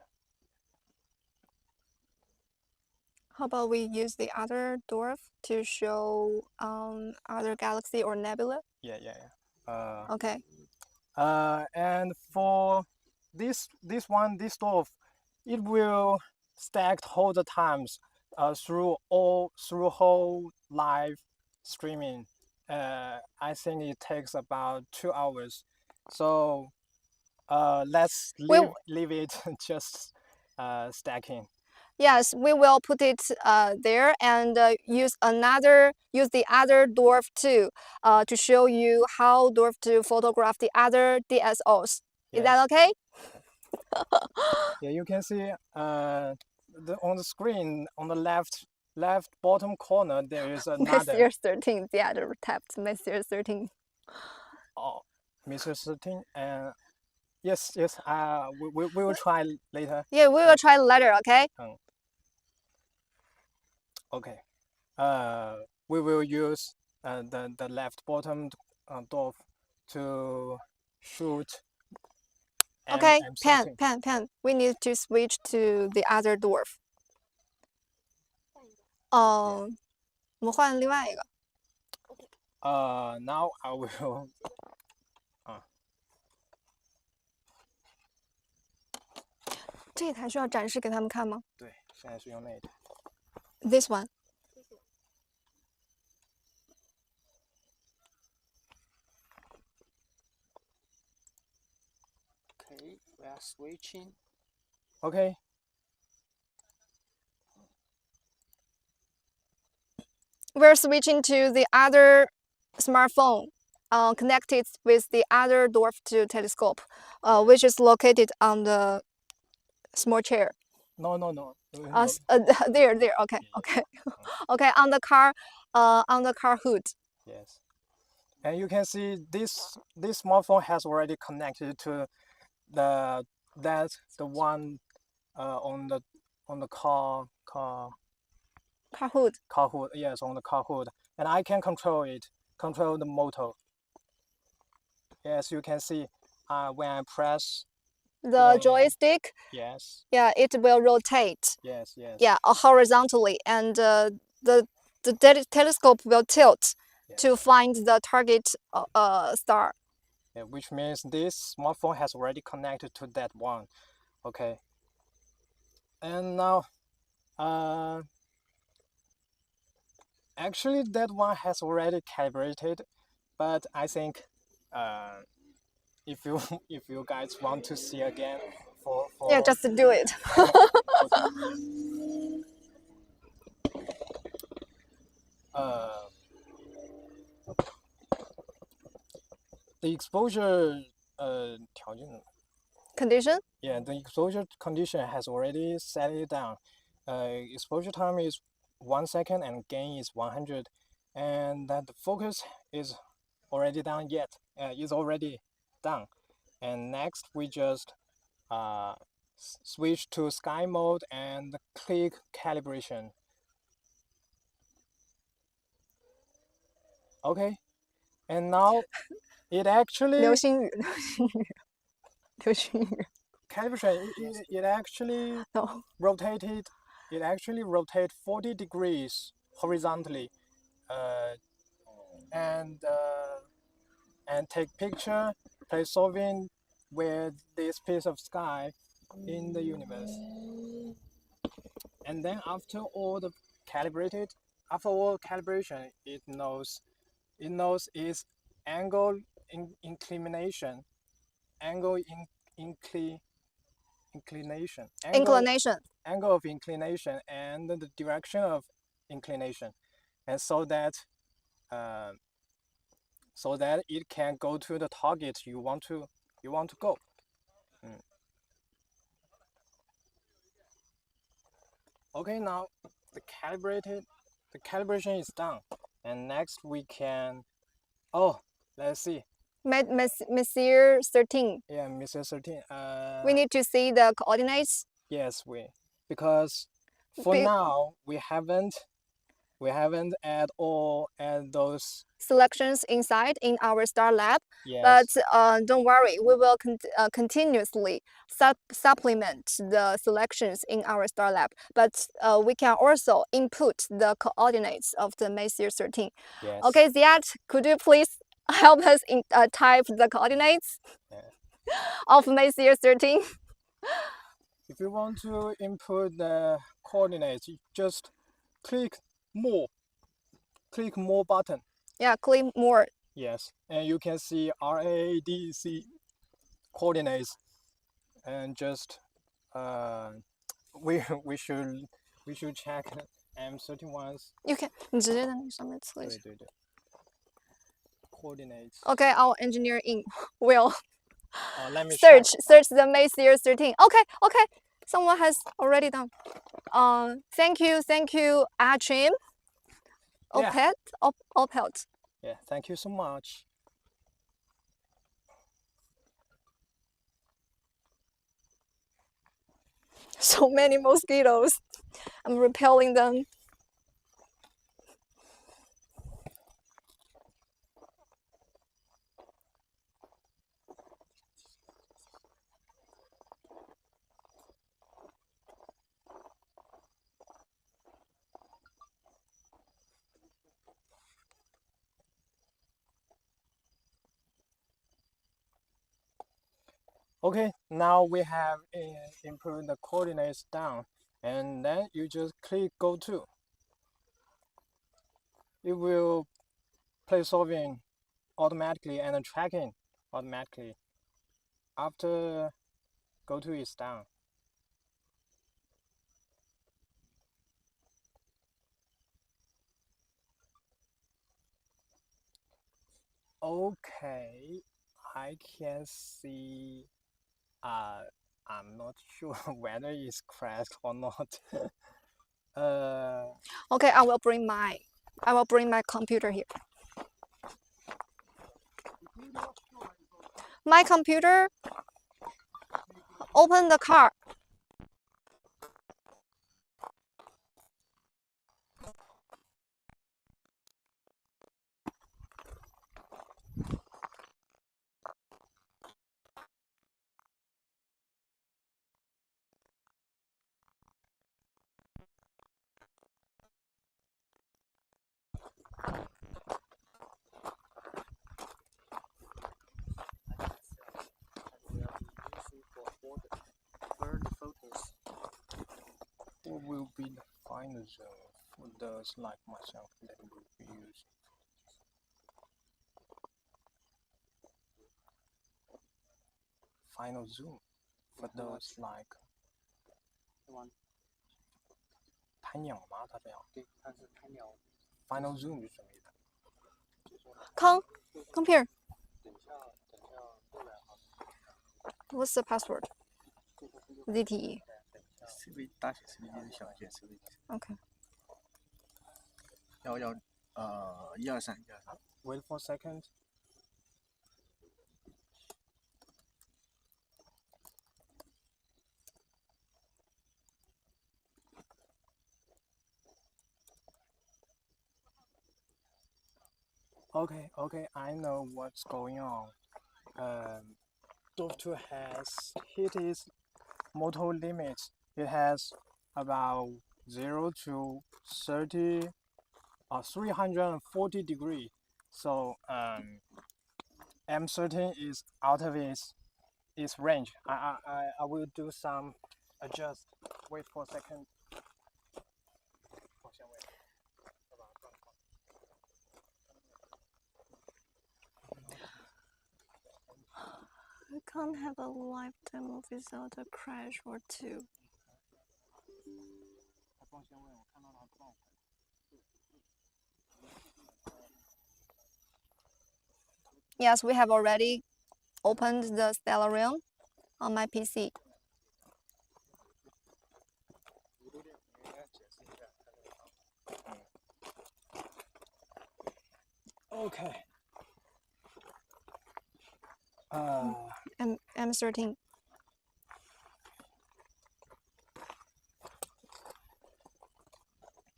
How about we use the other dwarf to show other galaxy or nebula? Yeah. Okay. And for this dwarf, it will stacked all the times through whole live streaming. I think it takes about 2 hours. So let's leave it just stacking. Yes, we will put it there and use the other dwarf II to show you how dwarf II photograph the other DSOs. Is that okay? Yeah, you can see on the screen on the left bottom corner there is another. Messier 13, the other tapped Messier 13. Oh, Mr. 13 and yes. We will try later. Yeah, we will try later. Okay. Okay. We will use the left bottom dwarf to shoot. Okay, Pan. We need to switch to the other dwarf. 我们换另外一个。Now I will. 这台需要展示给他们看吗？对，现在是用那一台。This one. Okay, we are switching. Okay. We're switching to the other smartphone connected with the other dwarf II telescope, which is located on the small chair. No. There. Okay. Okay. On the car hood. Yes. And you can see this smartphone has already connected to the one on the car hood. Car hood, yes, on the car hood, and I can control the motor. Yes, you can see when I press the joystick. Yes. Yeah, it will rotate. Yes. Yeah, horizontally, and the telescope will tilt to find the target star. Yeah, which means this smartphone has already connected to that one. Okay. And now, actually that one has already calibrated, but I think if you guys want to see again for yeah, just do it. The exposure condition? Yeah, the exposure condition has already set it down. Exposure time is 1 second and gain is 100, and that the focus is already done yet. Is already done. And next we just switch to sky mode and click calibration. Okay, and now it actually 流星雨 calibration. It actually No. rotated. It actually rotate 40 degrees horizontally, and take picture, play solving with this piece of sky in the universe. And then after all calibration, it knows its angle inclination, angle inclination. Inclination. Angle of inclination and the direction of inclination, and so that it can go to the target you want to go. Okay, now the calibration is done, and next we can, let's see. Monsieur 13. Yeah, Mr. 13. We need to see the coordinates. Yes, because for now we haven't add those selections inside in our star lab. Yes. But don't worry, we will continuously supplement the selections in our star lab. But we can also input the coordinates of the Messier 13. Yes. Okay, Ziad, could you please help us type the coordinates of Messier 13? If you want to input the coordinates, you just click more button. Yeah, click more. Yes, and you can see RADC coordinates, and just we should check M31's. You can 你直接在那上面测一下。对 coordinates. Okay, our engineer in will let me search the Messier 13. Okay, someone has already done. Thank you, Achim. Yeah. Opelt. Yeah, thank you so much. So many mosquitoes. I'm repelling them. Okay, now we have improved the coordinates down, and then you just click go to. It will play solving automatically and tracking automatically after go to is done. Okay, I can see. I'm not sure whether it's crashed or not. Okay, I will bring my computer here. My computer. Open the car. What will be the final zone for those like myself that will be used? Final zoom for those like 拍鸟吗？它这样？对，它是拍鸟。Final zoom 是什么意思？ Come here. 等一下过来哈。 What's the password? ZTE. CV 大写 CV 是小写 CV。Okay. 123 123。Wait for a second. Okay, I know what's going on. DWARF II has hit its motor limit. It has about 0 to 340 degrees. So M13 is out of its range. I will do some adjust. Wait for a second. can't have a lifetime without a crash or two. Yes, we have already opened the Stellarium on my PC. Okay. M13.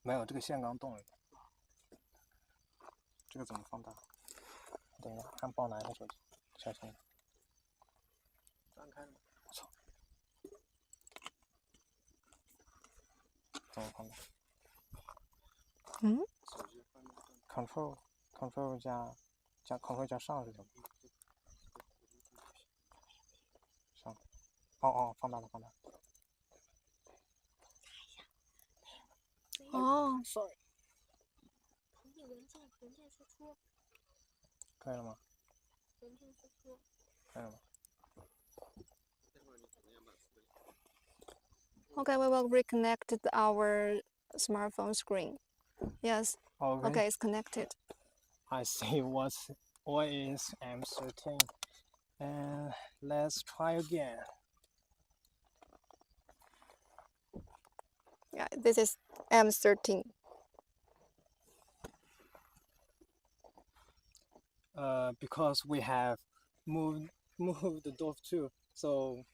没有，这个线刚动了一下。这个怎么放大？等一下，看帮我拿一下手机，小心一点。张开了。我操！怎么放大？嗯 ？Control 加 Control 加上是什么？上。哦，放大了，放大了。哦 ，sorry。文件输出。可以了吗？文件输出。可以了吗？ Okay, we will reconnect our smartphone screen. Yes. Okay, it's connected. I see what is M13. And let's try again. Yeah, this is M13. Because we have moved the DWARF II, so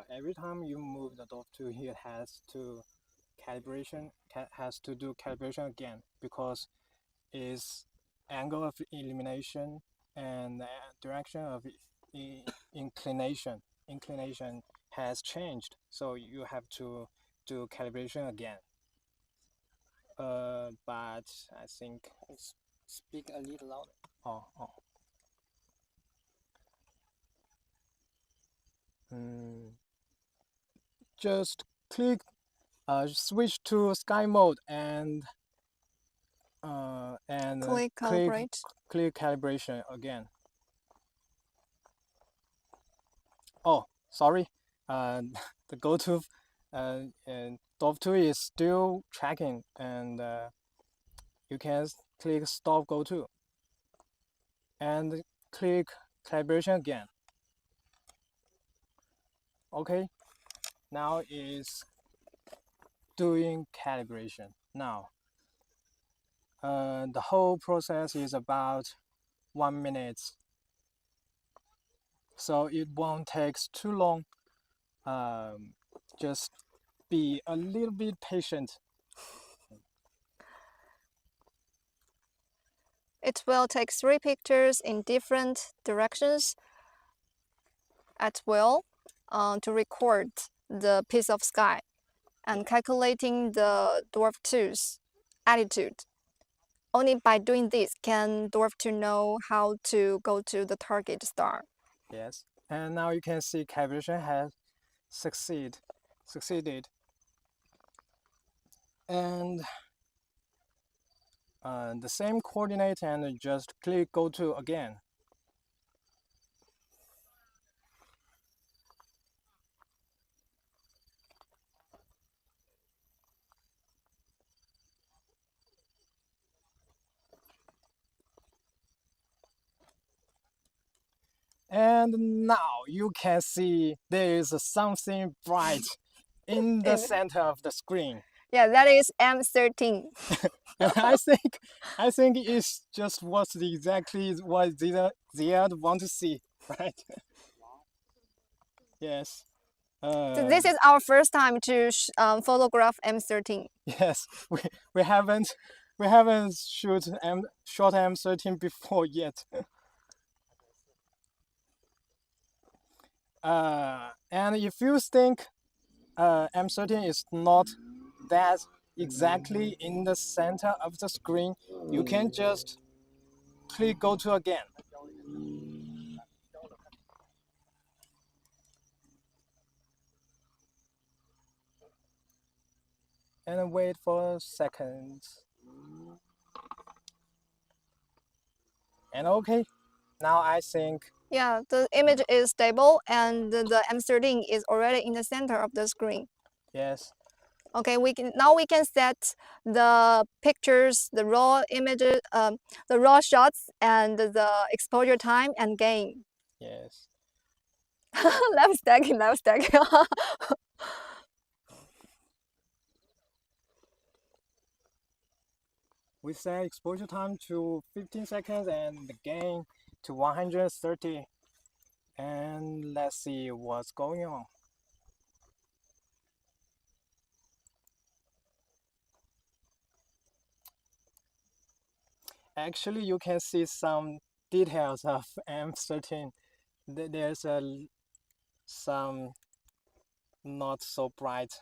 every time you move the DWARF II, it has to do calibration again, because its angle of illumination and direction of inclination has changed, so you have to do calibration again. But I think Speak a little louder. Just click switch to sky mode and click calibrate. Click calibration again. Oh, sorry. The go-to DWARF II is still tracking, and you can click stop go-to and click calibration again. Okay, now it's doing calibration. Now the whole process is about 1 minute, so it won't take too long. Just be a little bit patient. It will take 3 pictures in different directions at will to record the piece of sky and calculating the DWARF II's attitude. Only by doing this can DWARF II know how to go to the target star. Yes, and now you can see calibration has succeeded. And the same coordinate, and just click go to again. And now you can see there is something bright in the center of the screen. Yeah, that is M13. I think it's just exactly what Ziad want to see, right? Yes. So this is our first time to photograph M13. Yes, we haven't shot M13 before yet. And if you think M13 is not that exactly in the center of the screen, you can just click go to again. And wait for seconds. And okay, now I think Yeah, the image is stable and the M13 is already in the center of the screen. Yes. Okay, we can set the pictures, the raw images, the raw shots, and the exposure time and gain. Yes. Left stacking. We set exposure time to 15 seconds and the gain to 130. And let's see what's going on. Actually, you can see some details of M13. There's some not so bright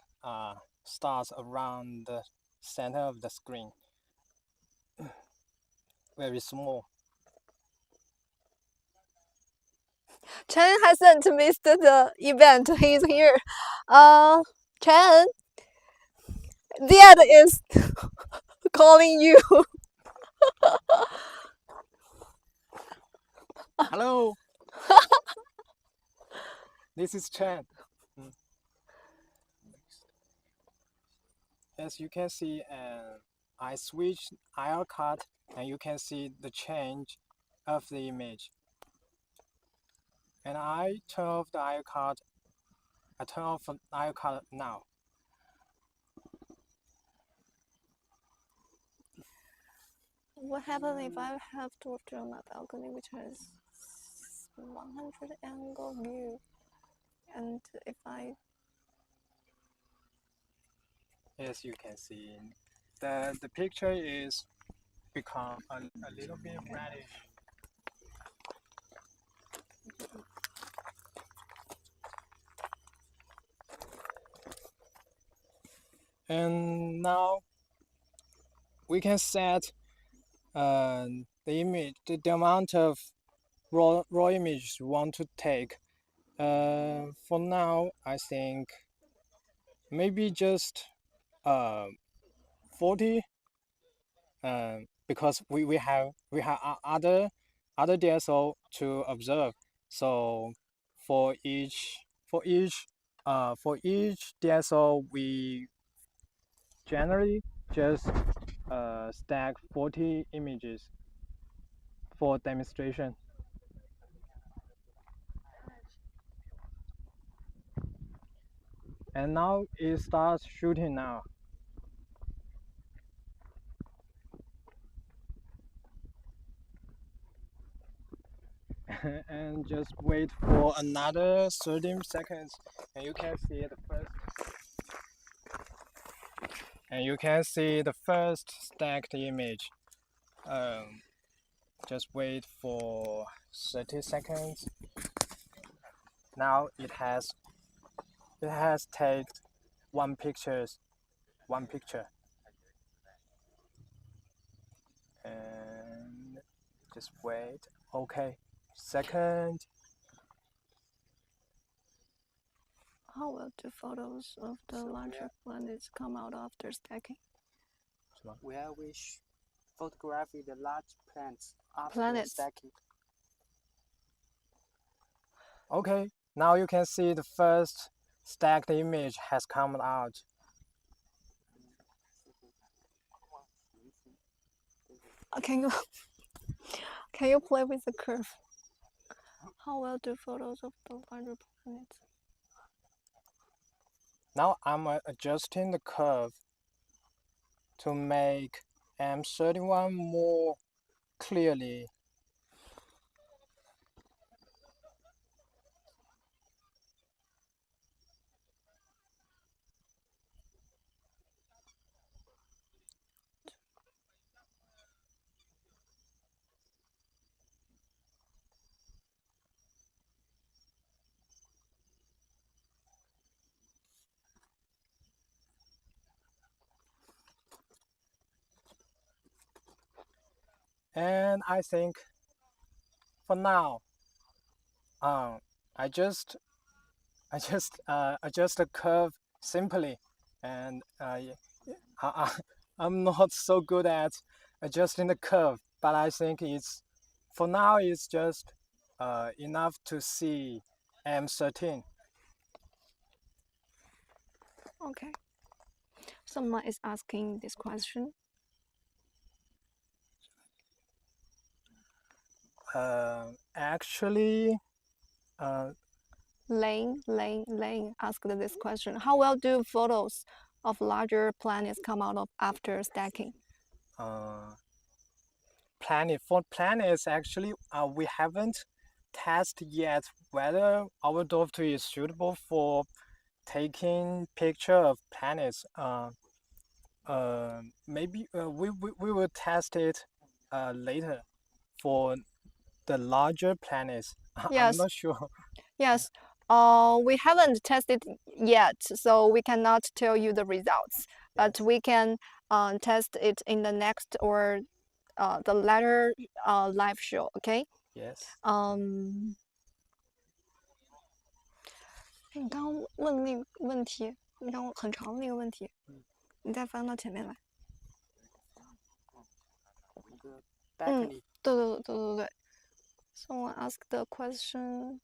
stars around the center of the screen. Very small. Chen hasn't missed the event. He's here. Chen, Dad is calling you. Hello. This is Chen. As you can see, I switched IR card and you can see the change of the image. And I turn off the IR card. I turn off the IR card now. What happens if I have to turn my balcony, which has 100 angle view, and if I As you can see, the picture is become a little bit reddish. And now we can set the image, the amount of raw images we want to take. For now, I think maybe just 40. Because we have other DSO to observe. So for each DSO, we generally just stack 40 images for demonstration. And now it starts shooting now. And just wait for another 30 seconds and you can see the first stacked image. Just wait for 30 seconds. Now it has taken one picture. And just wait. Okay. Second. how will the photos of the larger planets come out after stacking? Where we photograph the large after stacking. Okay, now you can see the first stacked image has come out. Can you play with the curve? How will the photos of the larger planets? Now I'm adjusting the curve to make M31 more clearly. And I think for now, I just adjust the curve simply, and I'm not so good at adjusting the curve, but I think for now it's just enough to see M13. Okay. Someone is asking this question. Actually, Lane asked this question. How well do photos of larger planets come out of after stacking? For planets, actually, we haven't tested yet whether our DWARF II is suitable for taking picture of planets. Maybe we will test it later for the larger planets. Yes. I'm not sure. Yes. We haven't tested yet, so we cannot tell you the results. But we can test it in the next or the later live show. Okay. Yes. 你刚刚问的那个问题，你刚刚很长的那个问题，你再翻到前面来。对。Someone asked the question.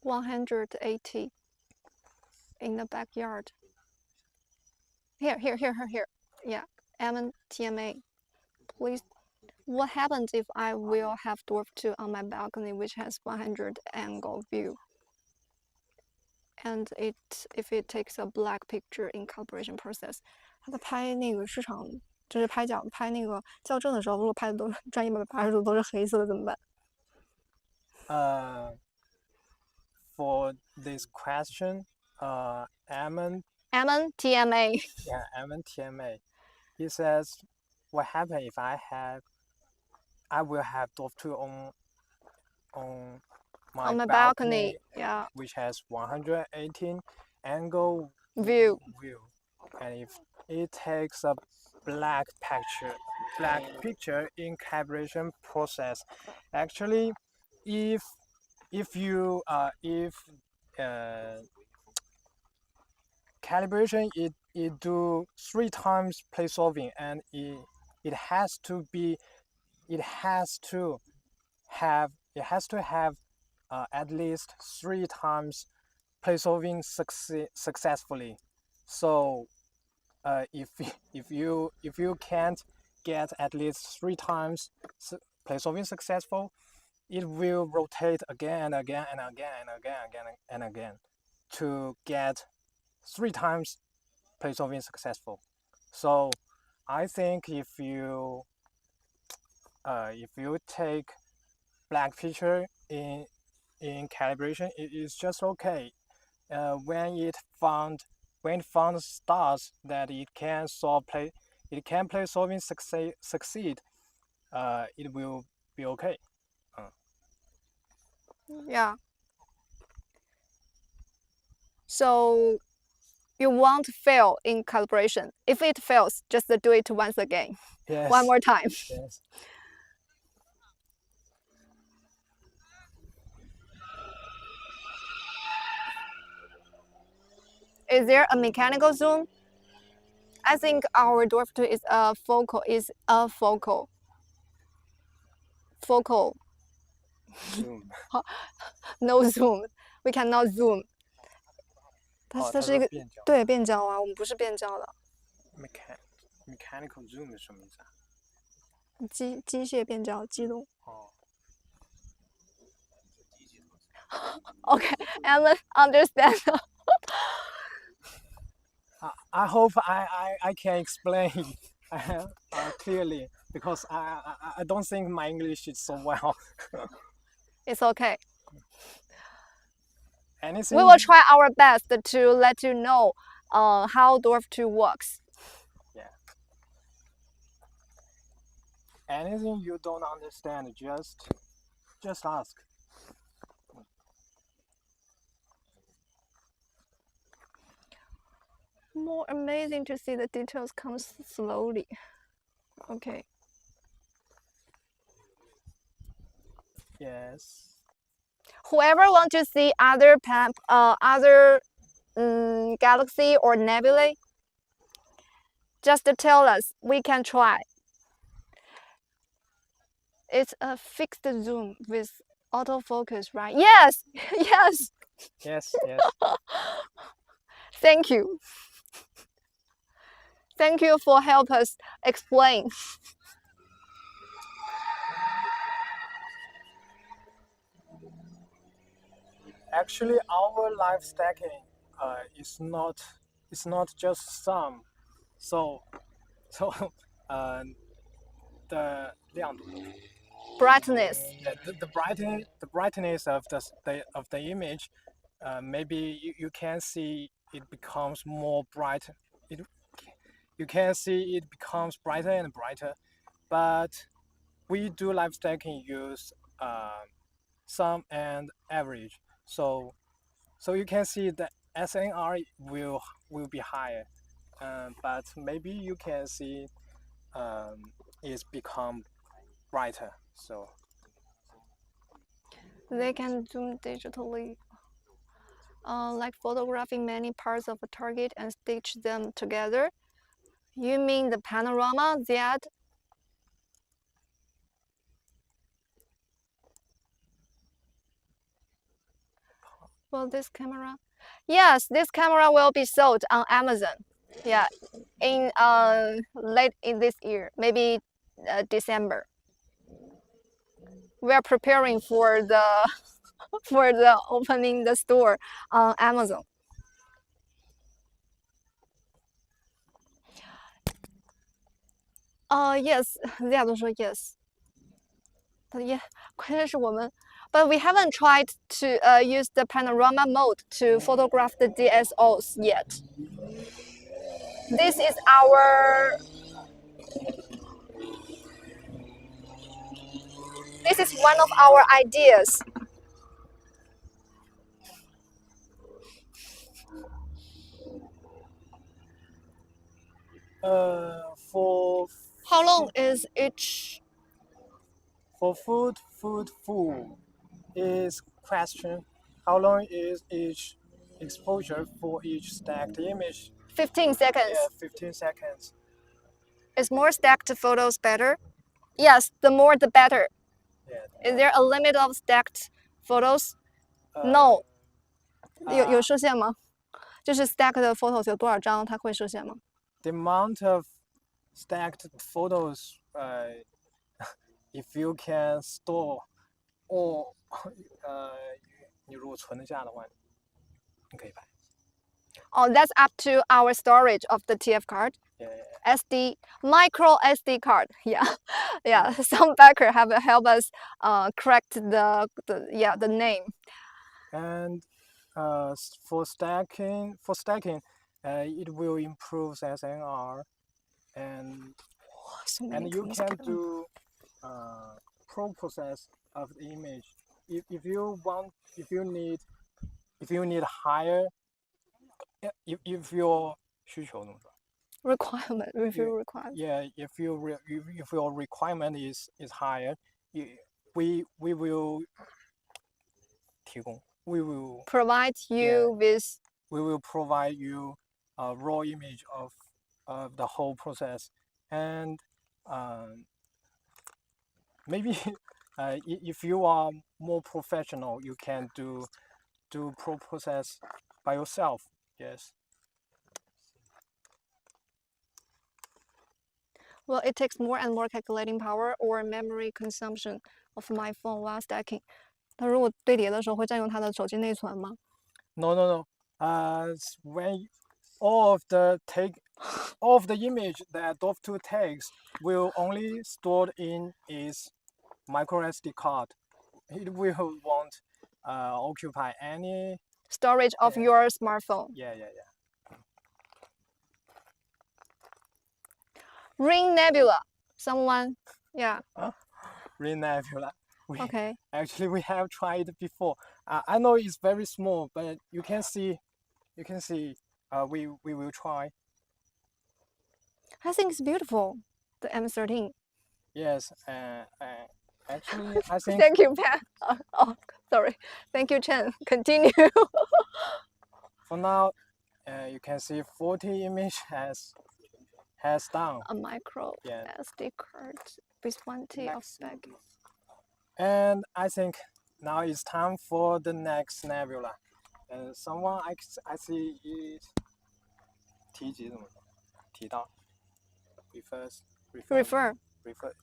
$180 in the backyard. Here. Yeah, TMA. Please, what happens if I will have DWARF II on my balcony, which has 100 angle view? And if it takes a black picture in calibration process. 他在拍那个市场，就是拍那个校正的时候，如果拍的都是专业180度都是黑色的怎么办？ For this question, TMA. Yeah, TMA. He says, what happens if I will have DWARF II on my balcony, yeah, which has 118 angle view, and if it takes a black picture in calibration process. Actually, if calibration it do 3 times place solving, and it has to have at least 3 times place solving successfully. So if you can't get at least 3 times place solving successful, it will rotate again and again and again and again and again to get 3 times place solving successful. So I think if you take black picture in calibration, it is just okay. When it found stars that it can place solving succeed, it will be okay. Yeah. So you won't fail in calibration. If it fails, just do it once again. Yes. One more time. Yes. Is there a mechanical zoom? I think our DWARF II is a focal. Zoom. No zoom. We cannot zoom. 它是一个对变焦啊，我们不是变焦的。Mechanical zoom 是什么意思啊？机械变焦，机动。哦。Okay, Alan, understand. I hope I can explain clearly, because I don't think my English is so well. It's okay. Anything? We will try our best to let you know how DWARF II works. Yeah. Anything you don't understand, just ask. More amazing to see the details come slowly. Okay. Yes. Whoever wants to see other galaxy or nebulae, Just tell us. We can try. It's a fixed zoom with autofocus, right? Yes, yes. Yes, yes. Thank you. Thank you for help us explain. Actually, our live stacking is not just sum. So the 亮度 Brightness. the brightness of the image, maybe you can see it becomes more bright. You can see it becomes brighter and brighter, but we do live stacking use sum and average. So you can see the SNR will be higher, but maybe you can see it's become brighter. So They can zoom digitally, like photographing many parts of a target and stitch them together. You mean the panorama that? Well, this camera? Yes, this camera will be sold on Amazon. Yeah, in late in this year, maybe December. We are preparing for the for the opening the store on Amazon. Yes, 大家都说 yes. Yeah, 关键是我们 but we haven't tried to use the panorama mode to photograph the DSOs yet. This is one of our ideas. For How long is each? for food full is question. How long is each exposure for each stacked image? 15 seconds. Yeah, 15 seconds. Is more stacked photos better? Yes, the more the better. Yeah. Is there a limit of stacked photos? No. 有设限吗？就是 stacked photos 有多少张，它会设限吗？ The amount of stacked photos, if you can store, or 你如果存得下的话，你可以拍。Oh, that's up to our storage of the TF card. Yeah. SD micro SD card. Yeah, yeah. Some backer have helped us correct the name. And for stacking, it will improve SNR, and you can do pro-process of the image. If you need higher, if your 需求怎么说 requirement review requirement. Yeah, if your requirement is higher, we will 提供 we will provide you with. We will provide you a raw image of the whole process, and maybe if you are more professional, you can do pro-process by yourself. Yes. Well, it takes more and more calculating power or memory consumption of my phone while stacking. 它如果堆叠的时候会占用它的手机内存吗？ No. When all of the image that DWARF II takes will only stored in its micro SD card. It will won't occupy any storage of your smartphone. Yeah. Ring Nebula. Someone, yeah. Ring Nebula. Okay. Actually, we have tried it before. I know it's very small, but you can see. We will try. I think it's beautiful. The M13. Yes. Actually, I think. Thank you, Pan. Oh, sorry. Thank you, Chen. Continue. For now, you can see 40 image has has down. A micro Yeah. SD card with 1T of spec. And I think now it's time for the next nebula. And someone I see it 提及怎么说？提到 refer.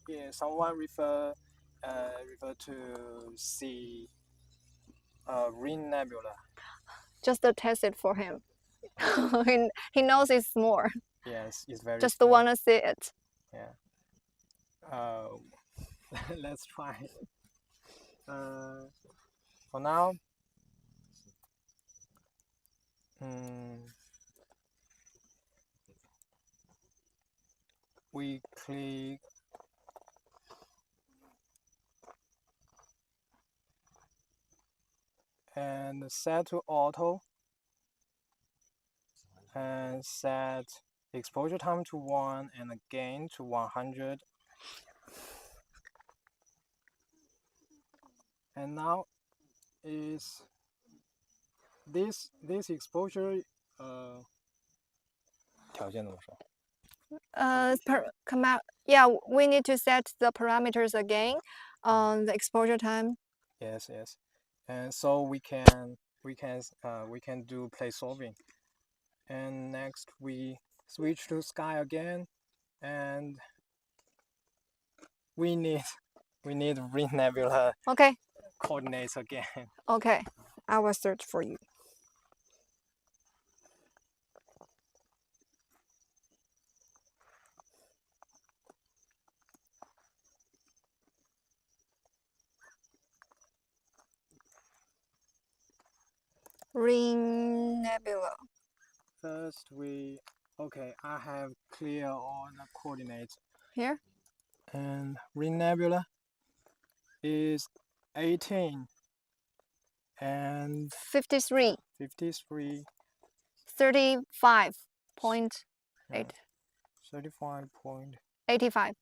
Yeah, someone refer to see ring nebula. Just to test it for him. he knows it's more. Yes, it's very. Just small. wanna see it. Yeah. Let's try. For now, we click and set to auto and set exposure time to 1 and gain to 100. And now is this exposure 条件怎么说？ Yeah, we need to set the parameters again on the exposure time. Yes. And so we can do place solving. And next we switch to sky again, and we need ring nebula Okay. coordinates again. Okay, I will search for you. Ring Nebula. First I have clear all the coordinates. Here? And ring nebula is 18 and 53. 53. 35.8. 35.85. 85.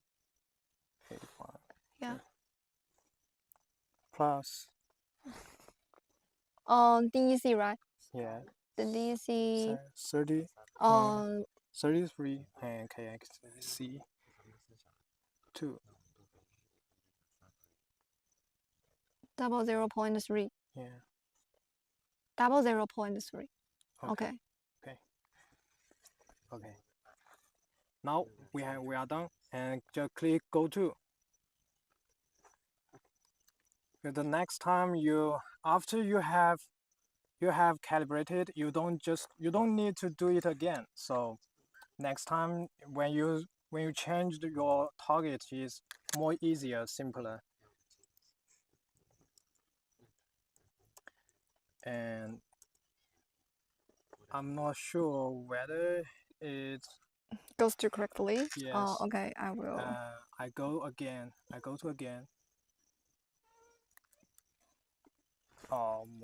Yeah. Plus. DEC, right? Yeah. The DEC. 30. 33 and KXC 2. 0.3. Yeah. 0.3. Okay. Now we are done, and just click go to. The next time after you have calibrated, you don't need to do it again. So next time when you change your target, is more easier, simpler. And I'm not sure whether it goes to correctly. Yes. Okay, I will. I go to again.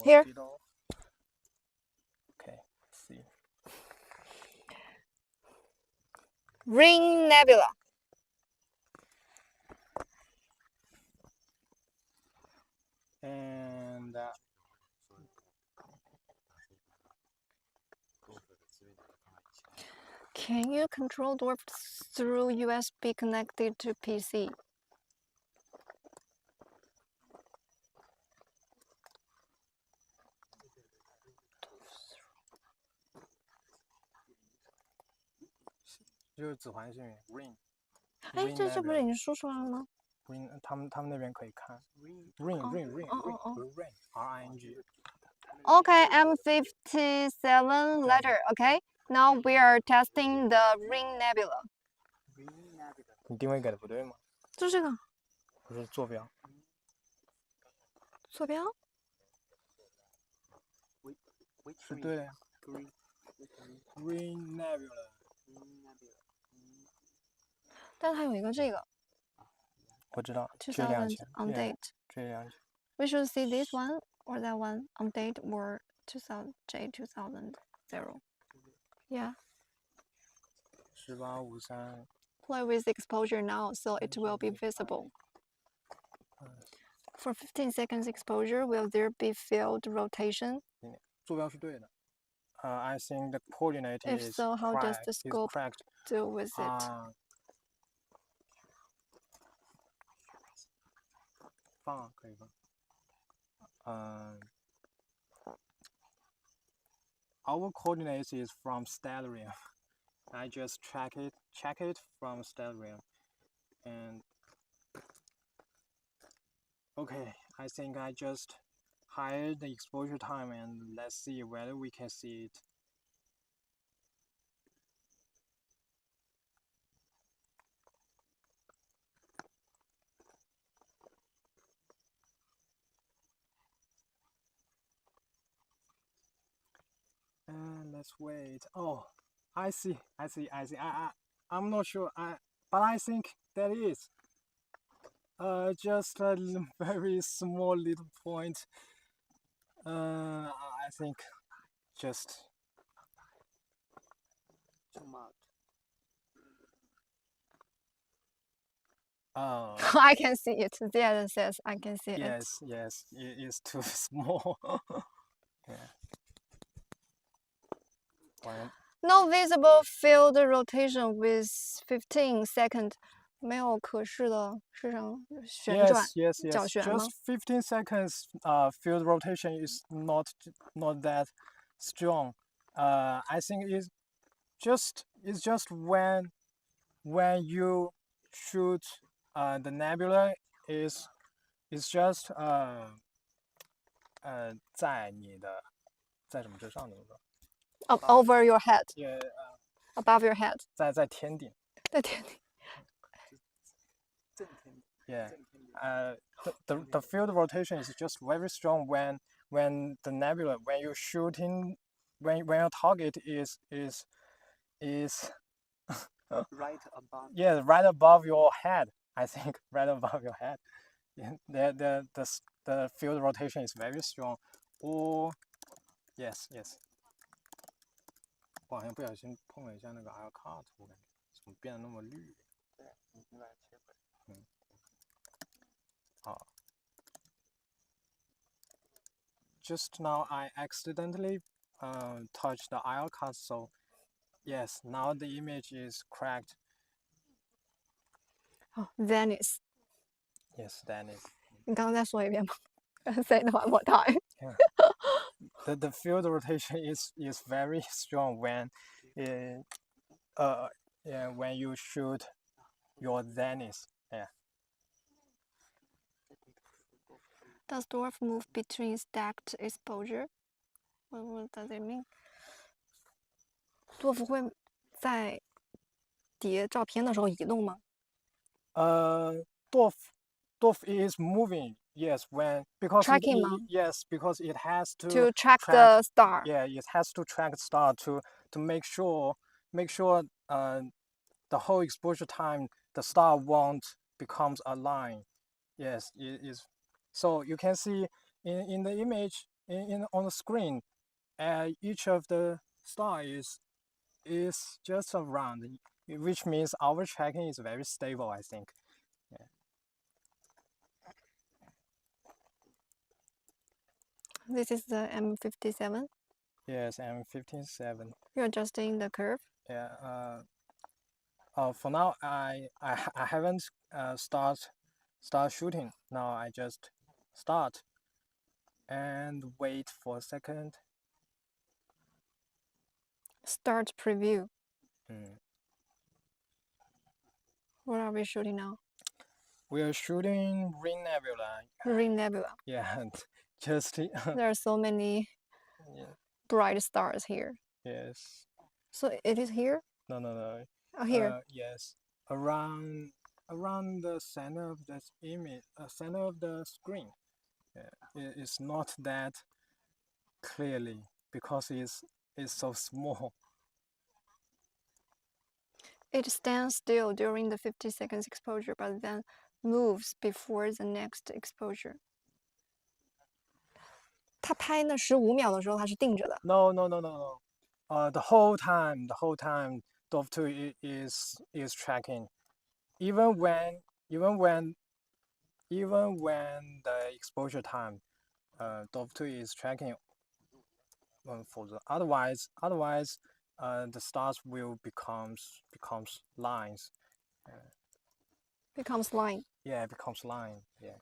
Here. Okay, see. Ring Nebula. And can you control DWARF through USB connected to PC?就是指环幸运 ring。哎，这不是已经说出来了吗 ？ring 他们那边可以看 ring R-I-N-G。 Okay, M57 letter. Okay, now we are testing the Ring Nebula. 你定位给的不对吗？就这个。不是坐标。坐标？是对的呀。Ring Nebula。但它有一个这个。我知道。 2000 on date. 这两千。 We should see this one or that one on date or 2000 Yeah. 1853。 Play with exposure now so it will be visible. For 15 seconds exposure, will there be field rotation? 坐标是对的。I think the coordinate If is so, how does the scope correct. deal with it? 放可以放。Our coordinates is from stellarium. I just check it from stellarium, and okay, I think I just hide the exposure time and let's see whether we can see it. And let's wait. Oh, I see. I'm not sure. But I think that is just a very small little point. I think just. Oh. I can see it. The other says I can see it. Yes, it is too small. Yeah. No visible field rotation with 15 seconds. 没有可视的市场旋转 Yes. 角旋吗 Just 15 seconds. Field rotation is not that strong. I think it's just when you shoot the nebula is just 在你的在什么之上的那个 over your head, Yeah, above your head. 在天顶。在天顶。Yeah. The field rotation is just very strong when the nebula when you're shooting when your target is Right above. yeah, right above your head. I think right above your head. Yeah, the field rotation is very strong. Or yes. 我好像不小心碰了一下那个 L cut， 我感觉怎么变得那么绿？对，你把它切回来。好。Just now I accidentally touched the L cut, so yes, now the image is cracked. Oh, Venice. Yes, Dennis. 你刚刚再说一遍吗？Say it one more time. The field rotation is very strong when when you shoot your zenith. Yeah. Does dwarf move between stacked exposure? What does it mean? 多夫会在叠照片的时候移动吗？ Dwarf is moving. Yes, because Tracking 吗？ because it has To track the star. Yeah, it has to track the star to make sure the whole exposure time the star won't becomes a line. Yes, it is. So you can see in the image on the screen, each of the star is just around, which means our tracking is very stable, I think. Yeah. This is the M57. Yes, M57. You're adjusting the curve. Yeah. For now, I haven't start shooting. Now I just start and wait for a second. Start preview. Mm. What are we shooting now? We are shooting Ring Nebula. Ring Nebula. Yeah, and just There are so many bright stars here. yes. So it is here? No. Oh, here. Yes, around the center of this image, center of the screen. It's not that clearly because it's so small. It stands still during the 50 seconds exposure, but then moves before the next exposure. 他拍那15秒的时候，他是定着的。No. The whole time, DWARF II is tracking, even when the exposure time, DWARF II is tracking for the otherwise the stars will becomes lines. Becomes line. Yeah, it becomes line. Yeah.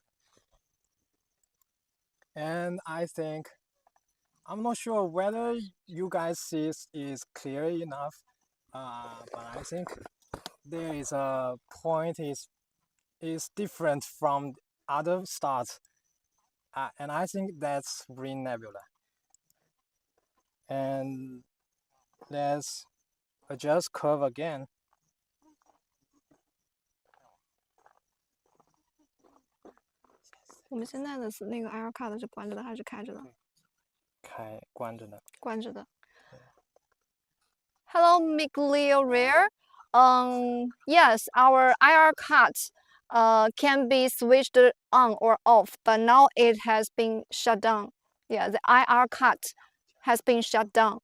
And I think I'm not sure whether you guys see is clear enough, but I think there is a point is different from other stars, and I think that's Ring Nebula. And let's adjust curve again. 我们现在的那个 IR cut 是关着的还是开着的？关着的。关着的。Hello, Miglio Rare. Yes, our IR cut can be switched on or off, but now it has been shut down. Yeah, the IR cut has been shut down.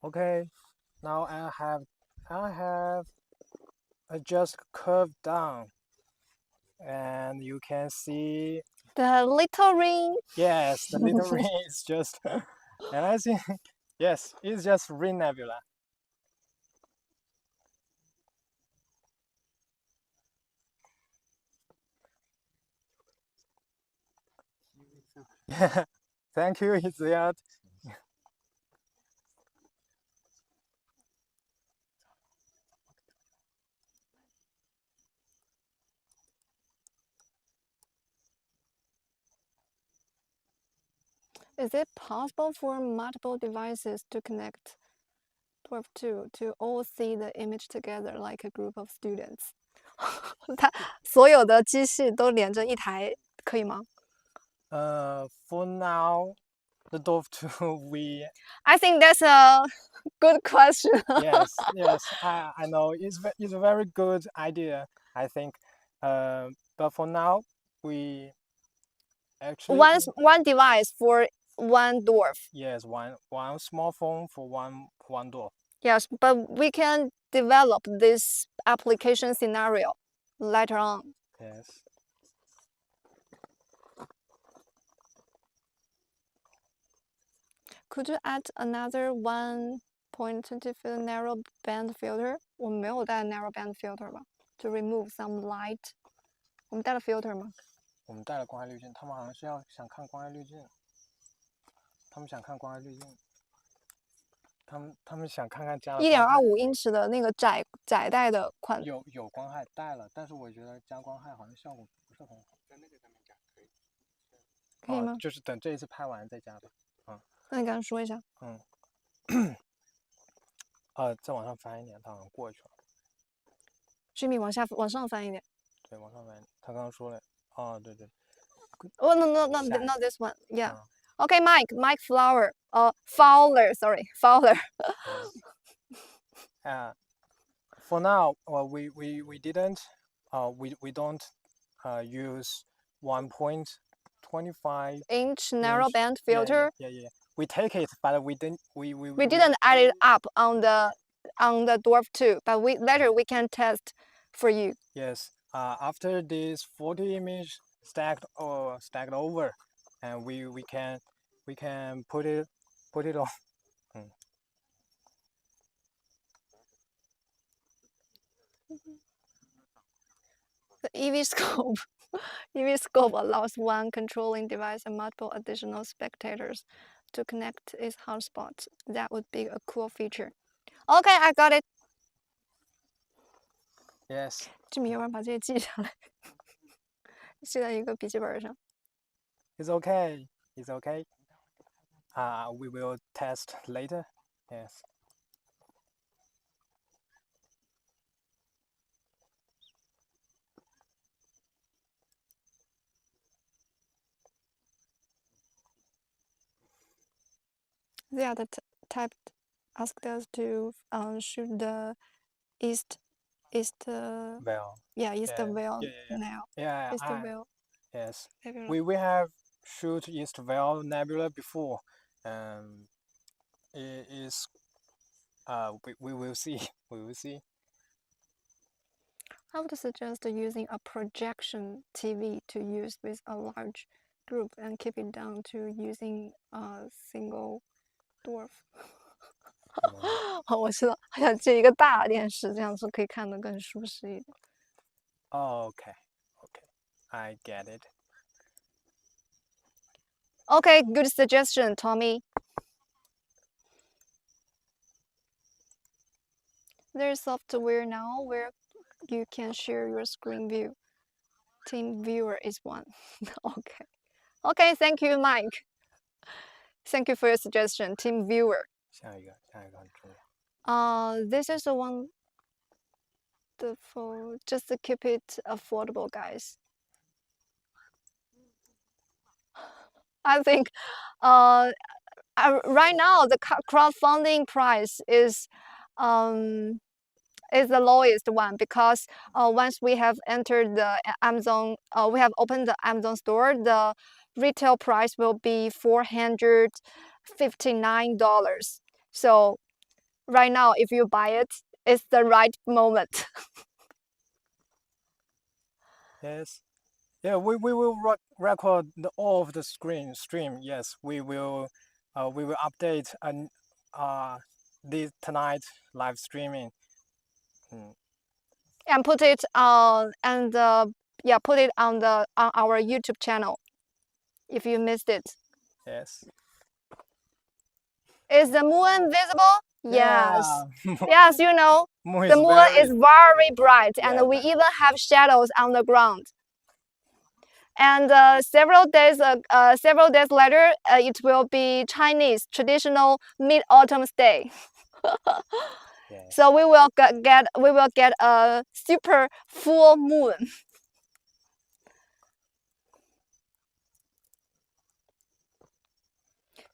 Okay, now I have adjust curve down, and you can see The little ring. yes, the little ring is just, and I think yes, it's just Ring Nebula. Yeah, thank you, Iziat. Is it possible for multiple devices to connect DWARF II to all see the image together like a group of students? 它所有的机器都连着一台，可以吗？ For now, the DWARF II I think that's a good question. yes, I know it's a very good idea. I think, but for now we actually one device for one dwarf. yes, one smartphone for one DWARF. Yes, but we can develop this application scenario later on. Yes. Could you add another 1.20 narrow band filter? 我们没有带 narrow band filter 吧 ？To remove some light. 我们带了 filter 吗？我们带了光害滤镜，他们好像是想看光害滤镜，他们想看光害滤镜，他们想看看加了1.25英尺的那个窄带的宽。有光害带了，但是我觉得加光害好像效果不是很好。在那个上面加可以。可以吗？就是等这一次拍完再加吧。那你跟他说一下。再往上翻一点，他好像过去了。Jimmy 往上翻一点。对，往上翻。他刚刚说了。对。Oh no this one. Yeah. Okay, Mike Fowler. Fowler. For now, we didn't. We don't use 1.25 inch narrow band filter. Yeah. We take it, but we didn't. We didn't add it up on the DWARF II, but later we can test for you. Yes. After this 40 image stacked over, and we can put it on. The EV scope allows one controlling device and multiple additional spectators to connect its hotspots. That would be a cool feature. Okay, I got it. Yes. 志明，要不然把这些记下来，记在一个笔记本上。It's okay. We will test later. Yes. The other type asked us to shoot the east veil. Yeah, east veil Yeah. now. Yeah. East veil. Yes. Nebula. We have shoot East Veil Nebula before. It is. We will see. We will see. I would suggest using a projection TV to use with a large group and keep it down to using a single dwarf. 我知道，还想借一个大电视，这样子可以看得更舒适一点。Okay, okay, I get it. Okay, good suggestion, Tommy. There's software now where you can share your screen view. Team viewer is one. Okay. Okay, thank you, Mike. Thank you for your suggestion, team viewer. 下一个很重要。This is the one. Just to keep it affordable, guys. I think, right now the crowdfunding price is the lowest one because once we have entered the Amazon, we have opened the Amazon store, the retail price will be $459. So right now, if you buy it, it's the right moment. Yes. Yeah, we will record all of the stream. Yes, we will update tonight live streaming. And put it on put it on our YouTube channel if you missed it. Yes. Is the moon visible? Yes. Yeah. Yes, you know, the moon is very bright, and Yeah, we even have shadows on the ground. And several days later, it will be Chinese traditional Mid-Autumn Day. Yeah. So we will get a super full moon.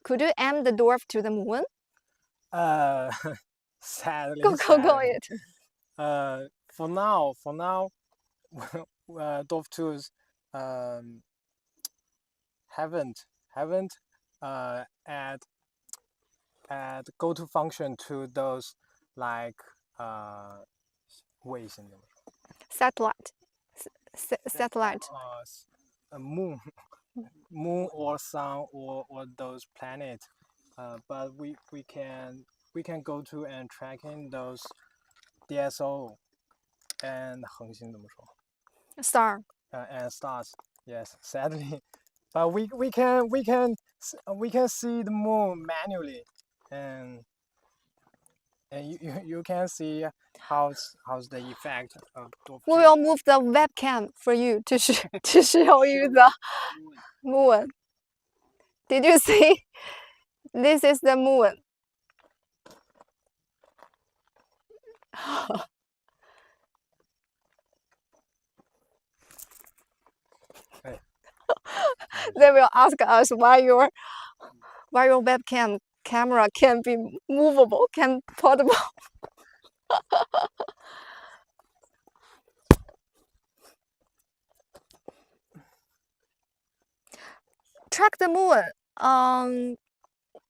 Could you aim the dwarf to the moon? Sadly. Go it. For now, Dwarf IIs haven't add go-to function to those like Satellite. Moon or sun or those planets, but we can go to and tracking those DSO and 恒星怎么说 Star. And stars. Yes, sadly, but we can see the moon manually, and you can see how's the effect of Dwarf We will move the webcam for you to show you the moon. Did you see? This is the moon. They will ask us why your webcam camera can be movable, can portable. Track the moon.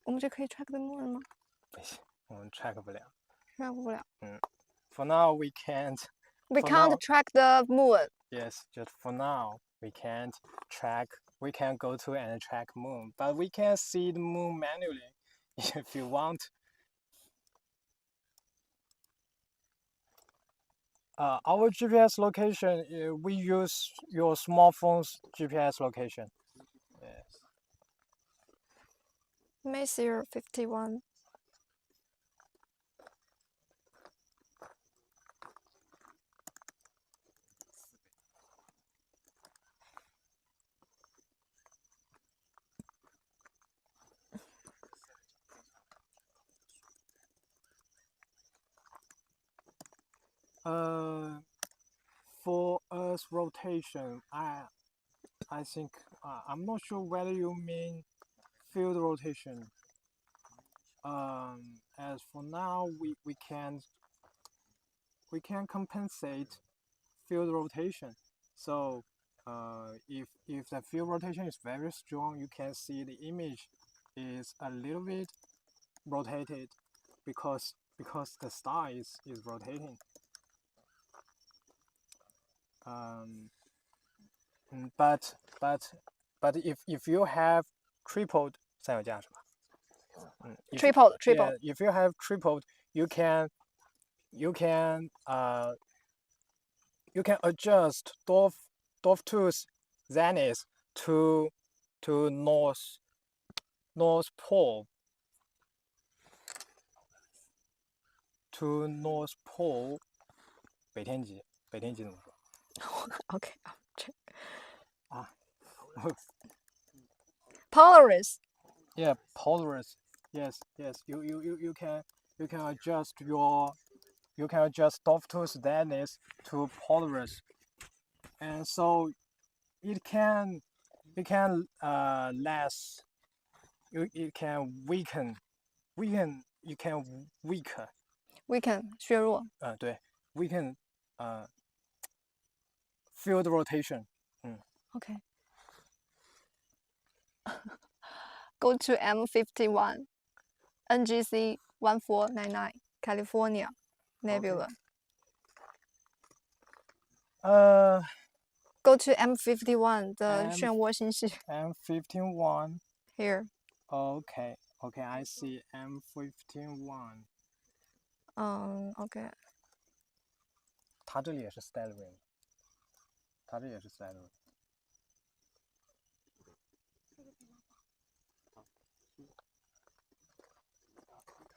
我们就可以 track the moon 吗？不行，我们 track 不了。 track 不了。For now we can't. We can't track the moon. Yes, just for now we can't track. We can't go to and track moon, but we can see the moon manually if you want. Our GPS location, we use your smartphone's GPS location. Yes. Messier 51. For Earth's rotation, I think I'm not sure whether you mean field rotation. As for now, we can compensate field rotation. So if the field rotation is very strong, you can see the image is a little bit rotated because the star is rotating. but if you have tripled 三有价是吧tripled. Yeah, if you have tripled, you can adjust DWARF II's zenith to north pole北天极怎么说 Okay, I'll check. 啊 Polaris. Yeah, Polaris. Yes. You can adjust DWARF II's zenith to Polaris, and so it can less. It can weaken. You can weaken. Weaken 削弱。对 weaken field rotation. Okay. Go to M51, NGC 1499, California, Nebula. Go to M51, the 漩涡星系。M51. Here. Okay, I see M51. Okay. 它这里也是 stellarium. 它这也是 stellarium.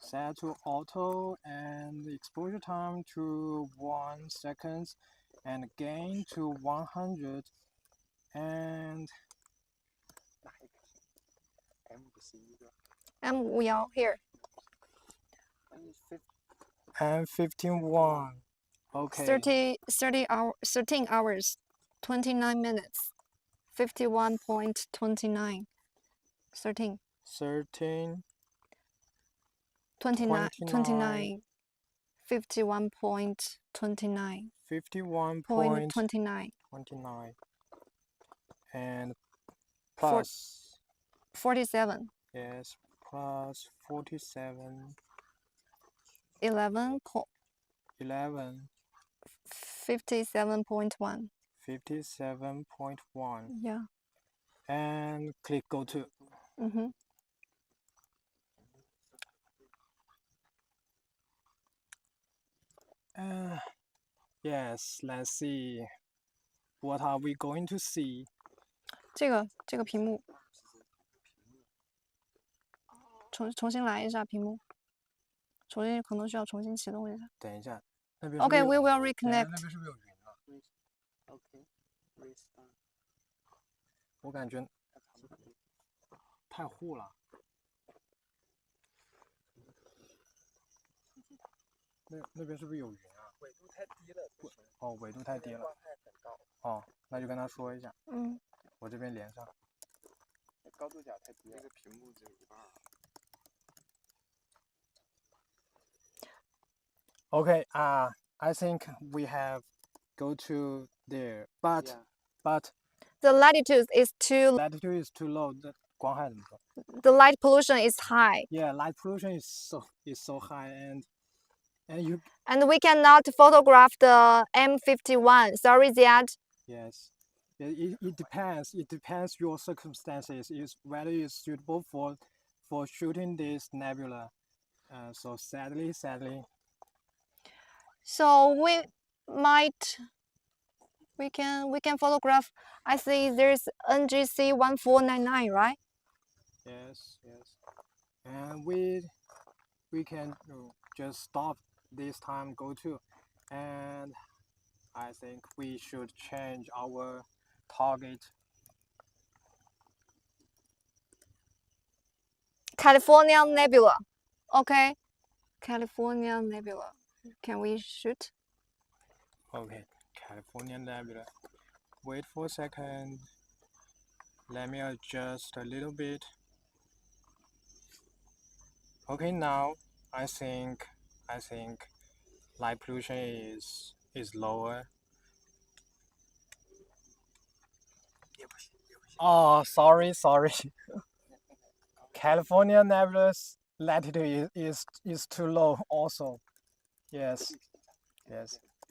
Set to auto and exposure time to 1 second and gain to 100 and M51 here. M51. Okay. 13 hours, 29 minutes, 51.29. 13. 29. 51.29. 51.29 and plus 47. Yes, plus 47. 11. 57.1. 57.1. Yeah. And click go to. Yes, let's see. What are we going to see? 这个屏幕重新来一下屏幕，可能需要重新启动一下。等一下，那边 Okay, we will 那 reconnect. 边是不是有云了？ OK, restart. 我感觉太糊了。那边是不是有云啊？纬度太低了，不行。哦，纬度太低了。状态很高。哦，那就跟他说一下。我这边连上。高度角太低了。那个屏幕只有一半。Okay, I think we have go to there, but Yeah. but The latitude is too. latitude is too low. 光害怎么说 The light pollution is high. Yeah, light pollution is so high, and you. And we cannot photograph the M51. Sorry, Ziad. Yes, it depends. It depends your circumstances. Is whether it's suitable for shooting this nebula. So sadly. So we can photograph. I see there's NGC 1499, right? Yes. And we can just stop this time. Go to, and I think we should change our target. California Nebula. Okay. California Nebula. Can we shoot? Okay, California Nebula. Wait for a second. Let me adjust a little bit. Okay, now I think light pollution is lower. Oh, sorry. California Nebula's latitude is too low also. Yes.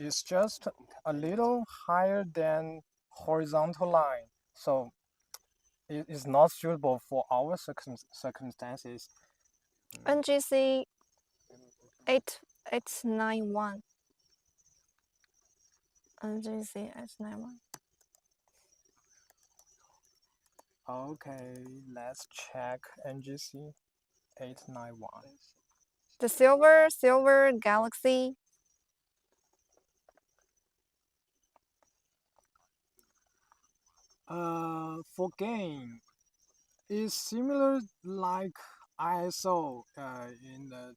is just a little higher than horizontal line, so it is not suitable for our circumstances. NGC 891. NGC 891. Okay, let's check NGC 891. The silver galaxy. For gain, is similar like ISO in the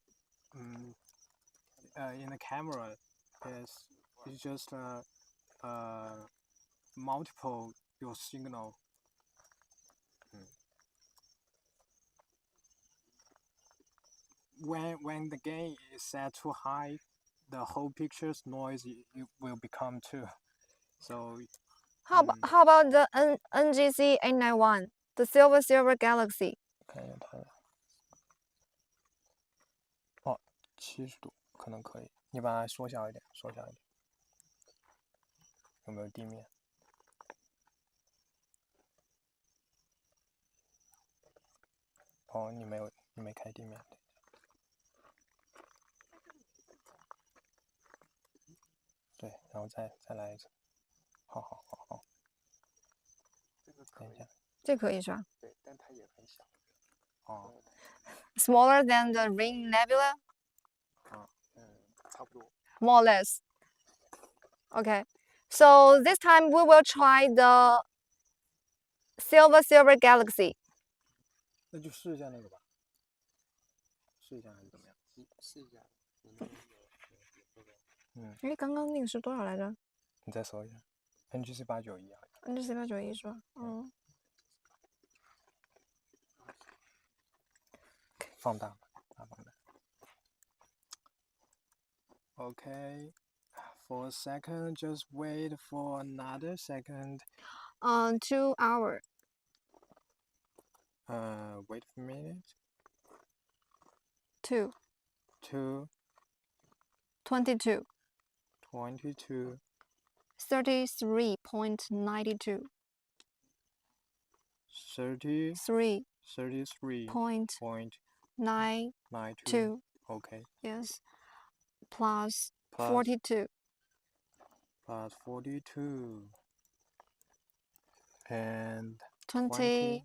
camera. Yes, it's just multiple your signal. When the gain is set too high, the whole picture's noise it will become too. So How about the NGC 891, the silver galaxy? 看一下它。70度可能可以，你把它缩小一点，有没有地面？哦，你没开地面。对，然后再来一次。好。等一下。这可以是吧？对，但它也很小。哦。Smaller than the ring nebula? 差不多。More or less. Okay. So this time we will try the silver galaxy. 那就试一下那个吧。试一下还是怎么样？试一下。哎，刚刚那个是多少来着？你再搜一下 ，NGC 891啊。NGC 891是吧？放大。Okay, for a second, just wait for another second. 2 hours. Wait a minute. 2. 22. 22. 33.92. 33.92. Okay. Yes. Plus 42. Plus 42. And 20.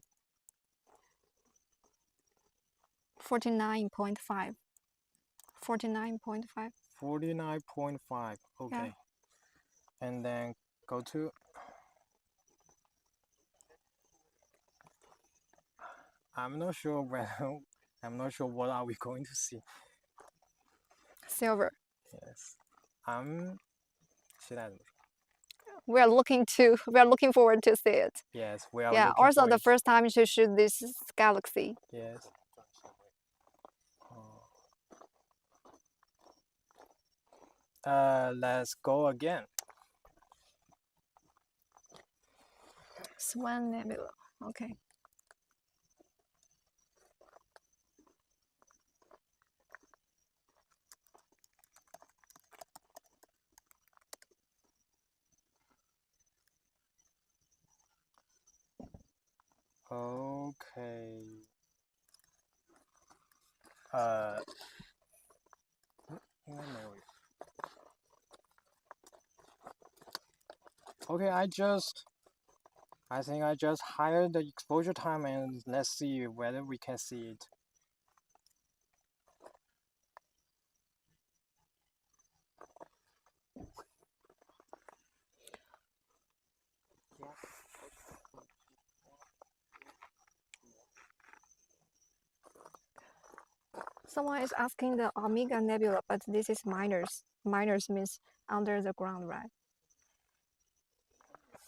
49.5. 49.5. 49.5. Okay. Yeah. And then go to. I'm not sure what are we going to see. Silver. Yes. I'm 期待怎么说 We are looking forward to see it. Yes, we are. Yeah. Also, the first time to shoot this galaxy. Yes. Let's go again. Swan Nebula. Okay. Okay. Okay, I think I just hired the exposure time and let's see whether we can see it. Someone is asking the Omega Nebula, but this is minors. Minors means under the ground, right?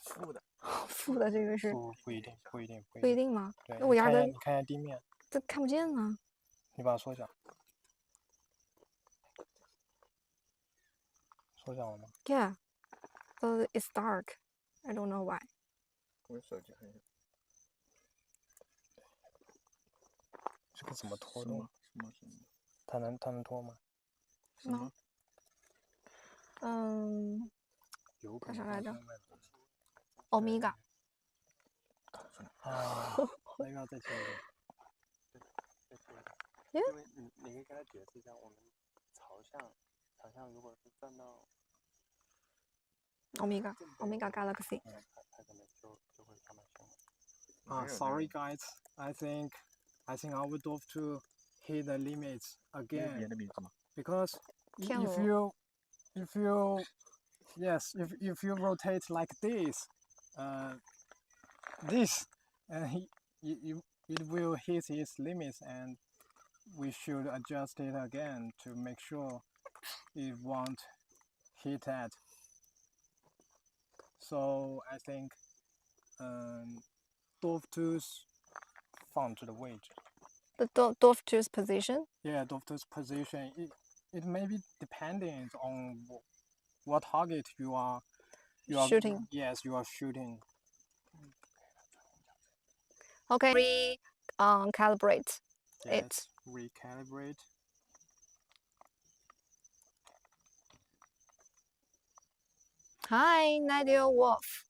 负的。负的这个是。不一定。不一定吗？对，我压根你看一下地面。这看不见呢。你把它缩小。缩小了吗 ？Yeah, but it's dark. I don't know why. 我手机看一下。这个怎么拖动？什么？它能拖吗？什么？叫啥来着？欧米伽。啊，那个要再切一点。因为你可以跟他解释一下，我们朝向如果是转到欧米伽 Galaxy。它可能就会慢慢升。Sorry guys, I think our DWARF II hit the limits again because if you rotate like this, it will hit its limits, and we should adjust it again to make sure it won't hit that. So I think DWARF II's found the weight. The DWARF II's position? Yeah, DWARF II's position. It may be dependent on what target you are shooting. Yes, you are shooting. Okay, calibrate it. Recalibrate. Hi, DWARF.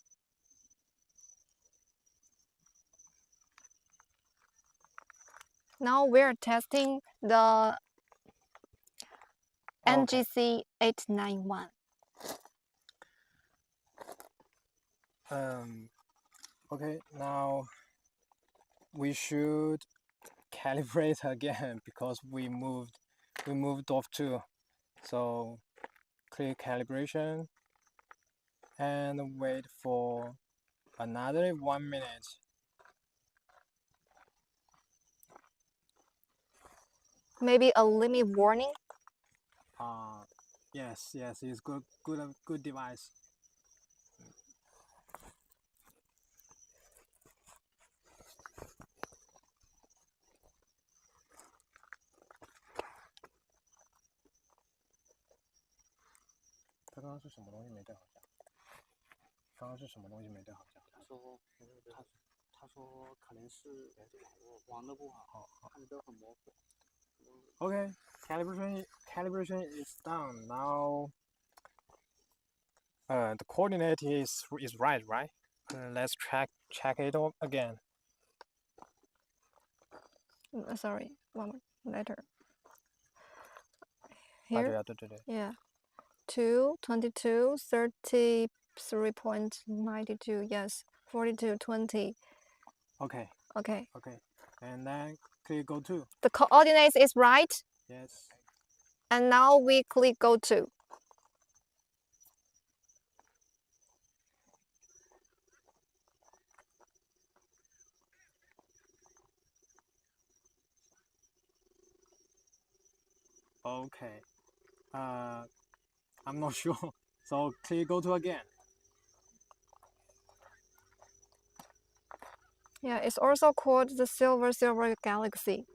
Now we're testing the NGC 891. Okay, now we should calibrate again because we moved DWARF II. So click calibration and wait for another 1 minute. Maybe a limit warning? Yes, it's good device.他刚刚是什么东西没对好像？他说可能是网络不好，看的都很模糊。Okay, calibration is done. Now the coordinate is right? Let's check it again. Sorry, one more later. Here? Yeah. 22, 33.92. Yes, 42.20. Okay. And then click go to. The coordinates is right. Yes. And now we click go to. Okay. I'm not sure. So click go to again. Yeah, it's also called the Silver Galaxy.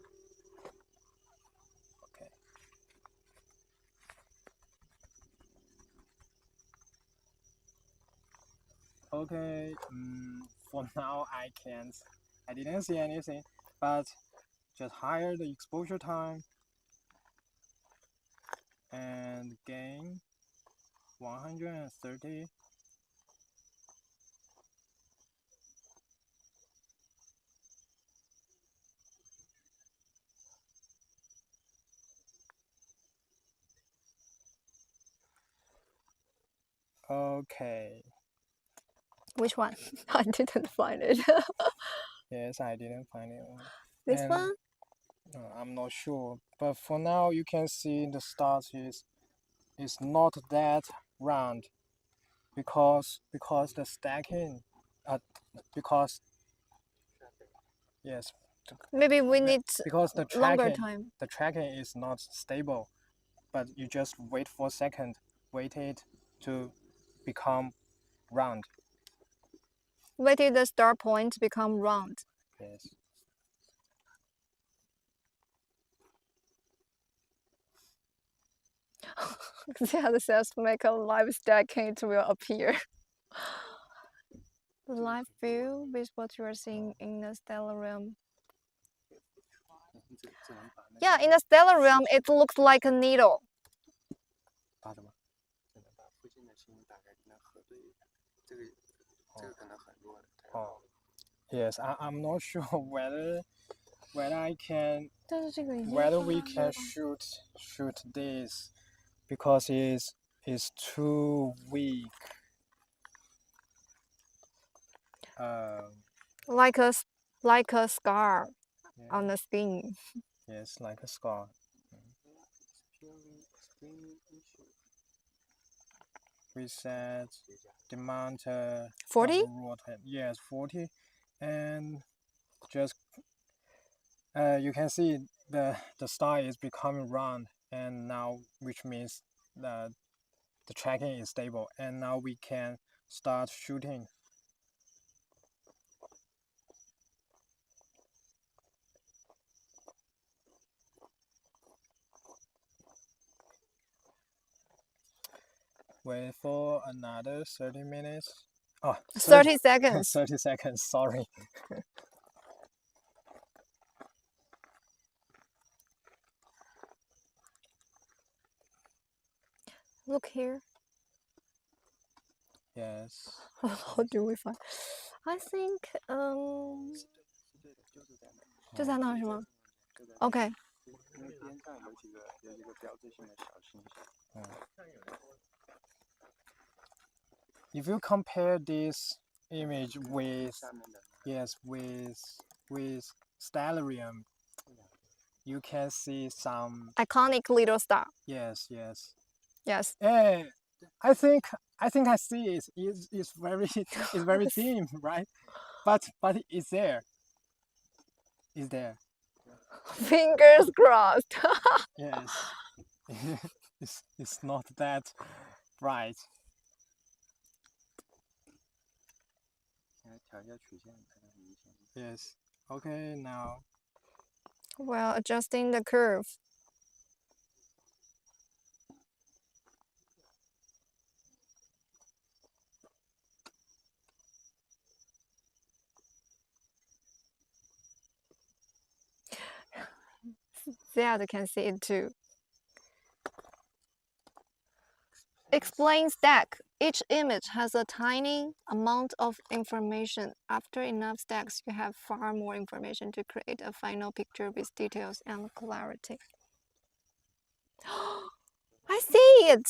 Okay. For now, I didn't see anything, but just higher the exposure time and gain 130. Okay. Which one? I didn't find it. Yes, I didn't find it. This one? I'm not sure, but for now you can see the stars is not that round because the stacking yes, maybe we need because the longer time. The tracking is not stable, but you just wait for a second, wait it to become round. Waited the start point to become round. Yes. See how the cells make a live stacking, it will appear. The live view is what you are seeing in the stellar realm. Yeah, in the stellar realm, it looks like a needle. 这个可能很弱的。Oh, yes, I'm not sure whether I can 但是这个已经 whether 放 we 上去了 can shoot this because it's too weak. like a scar Yeah, on the skin. yes, like a scar. We set demand 40? Yes, 40, and just you can see the star is becoming round, and now which means the tracking is stable, and now we can start shooting. Wait for another 30 minutes. Oh, 30 seconds. 30 seconds, sorry. Look here. Yes. How do we find? I think 就在那儿是吗？OK. If you compare this image with stellarium, you can see some Iconic little star. yes. Yes. I think I see it. It's very it's very dim, right? But it's there. It's there. Fingers crossed. Yes. It's not that bright. Yes. Okay, now. Well, adjusting the curve. Ziad can see it too. Explain stack. Each image has a tiny amount of information. After enough stacks, you have far more information to create a final picture with details and clarity. I see it!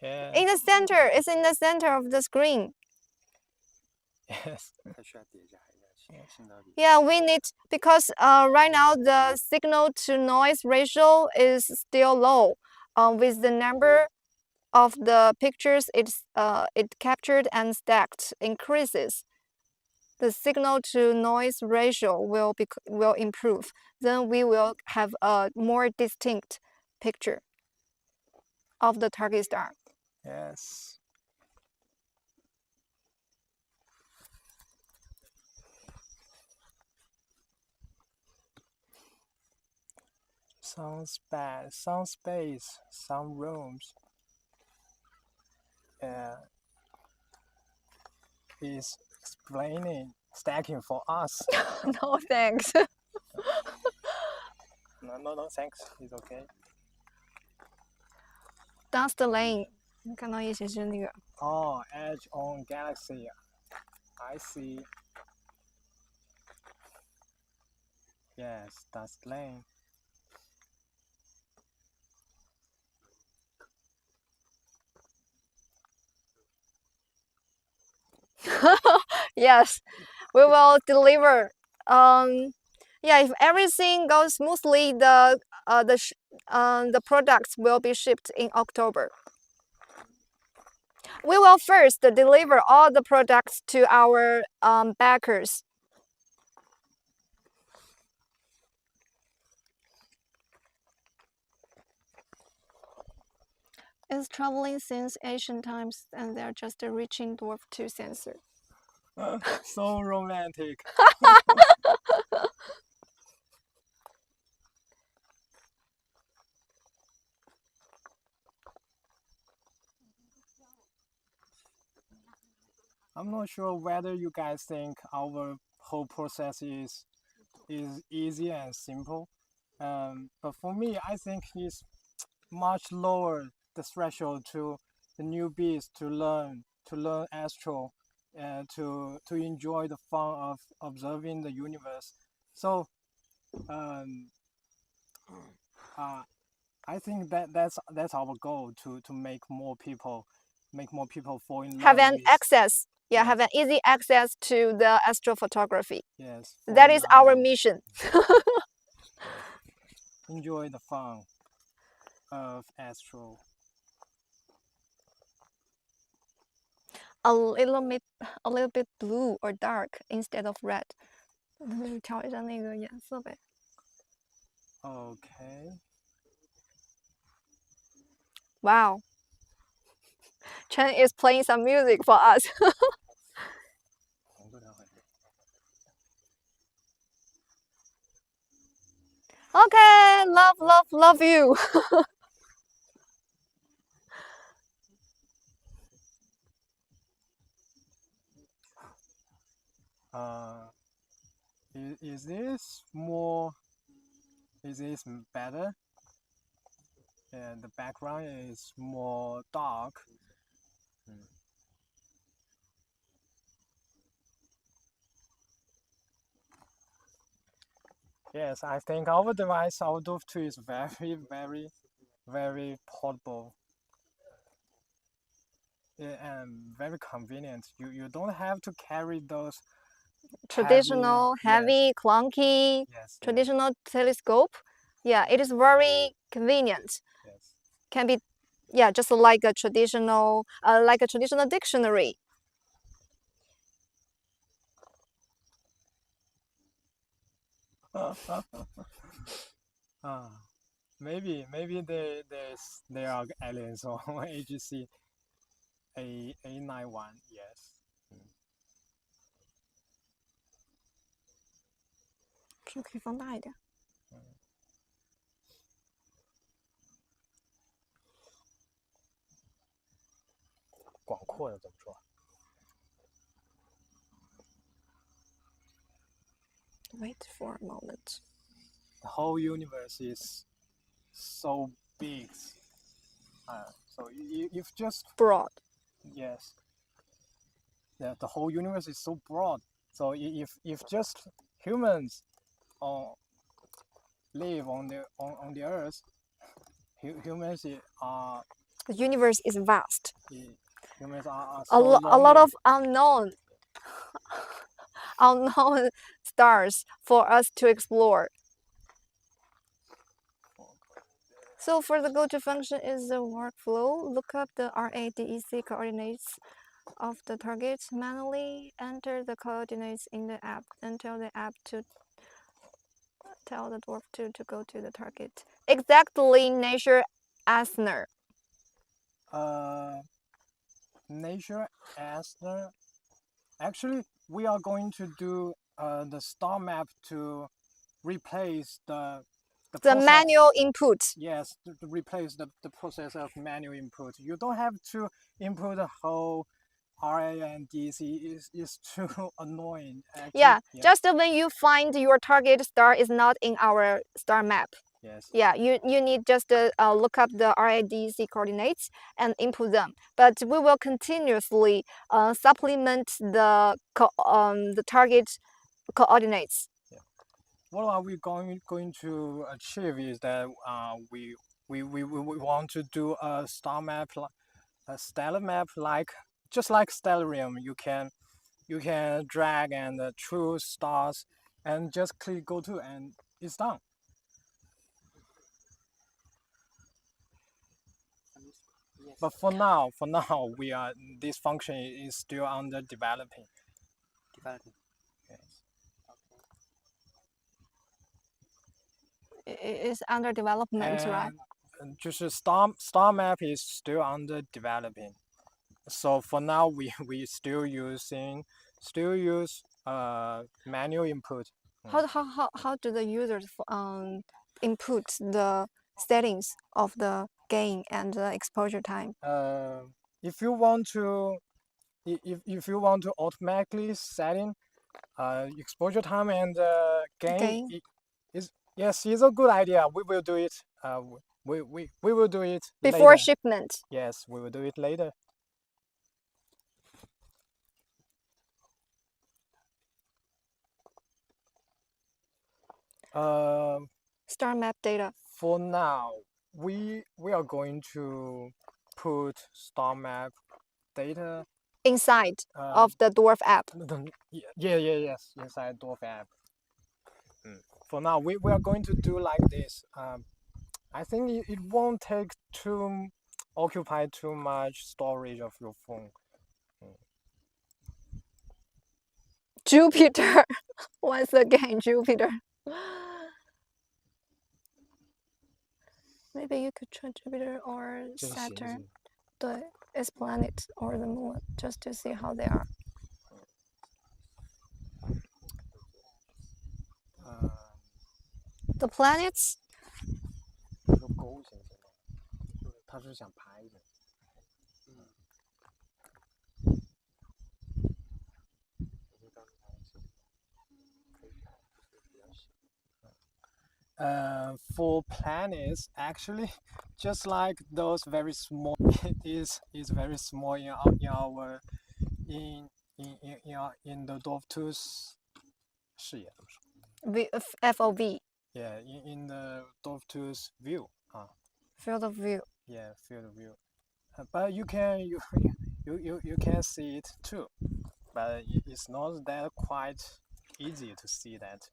Yeah. In the center. It's in the center of the screen. Yes. Yeah, we need, because right now the signal to noise ratio is still low. With the number of the pictures it captured and stacked increases, the signal to noise ratio will improve. Then we will have a more distinct picture of the target star. Yes. Some space, some rooms. Is explaining stacking for us. No thanks. No, thanks. It's okay. Dust lane. 你看到一些是那个 Oh, edge on galaxy. I see. Yes, dust lane. Yes, we will deliver. Yeah, if everything goes smoothly, the products will be shipped in October. We will first deliver all the products to our backers. It's traveling since ancient times, and they're just reaching DWARF II sensor. So romantic. I'm not sure whether you guys think our whole process is easy and simple, but for me, I think it's much lower the threshold to the newbies to learn astro to enjoy the fun of observing the universe. So I think that's our goal to make more people fall in love Have an with, access. Yeah, yes. have an easy access to the astrophotography. Yes, That is our mission. Enjoy the fun of astro. A little bit blue or dark instead of red. 调一下那个颜色呗。 Okay. Wow. Chen is playing some music for us. Okay, love you. Is this more? Is this better? And the background is more dark. Yes, I think our device, our DWARF II, is very portable. And very convenient. You don't have to carry those Traditional, heavy, clunky, traditional telescope. Yeah, it is very convenient. Yes. Can be, yeah, just like a traditional dictionary. Maybe they are aliens or AGC A91. Yes. 是可以放大一点。广阔的怎么说 Wait for a moment. The whole universe is so big. So if just broad. Yes. The whole universe is so broad. So if just humans live on the Earth, humans are. The universe is vast. Humans are a lot of unknown stars for us to explore. So for the go-to function is the workflow. Look up the RADEC coordinates of the target manually. Enter the coordinates in the app and tell the app to tell the DWARF II to go to the target. Exactly, Nature Asner. Nature Asner. Actually, we are going to do the star map to replace the manual input. Yes, to replace the process of manual input. You don't have to input the whole RA and DC. Is too annoying. Actually, yeah, just when you find your target star is not in our star map. Yes. Yeah, you need just look up the RADC coordinates and input them. But we will continuously supplement the target coordinates. What are we going to achieve is that we want to do a star map, a stellar map, just like stellarium. You can drag and choose stars and just click go to and it's done. But for now, this function is still under developing. Yes. It is under development, right? 就是 star map is still under developing. So for now, we still use manual input. How do the users input the settings of the gain and the exposure time? If you want to automatically setting exposure time and gain, yes, it's a good idea. We will do it. We will do it before later. shipment. Yes, we will do it later. Star map data. For now, we are going to put star map data Inside of the DWARF app. Yes, inside DWARF app. For now, we are going to do like this. I think it won't take occupy too much storage of your phone. Jupiter. Once again, Jupiter. Maybe you could try Jupiter or Saturn. 对, its planet or the moon, just to see how they are. The planets. 勾行行吗？他是想拍的。For planets, actually, just like those very small, is very small in the DWARF II's 视野怎么说 FOV. Yeah, in the DWARF II's view. Field of view. Yeah, field of view. But you can see it too, but it's not that quite easy to see that.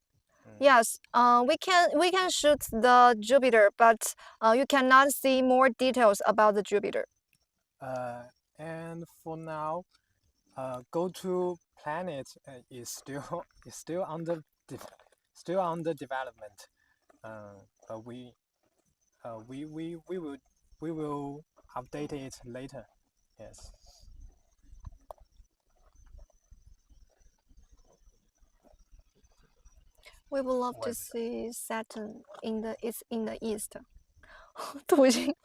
Yes, we can shoot the Jupiter, but you cannot see more details about the Jupiter. And for now, go to planet is still under development. But we will update it later. Yes. We would love to see Saturn in the east. 土星。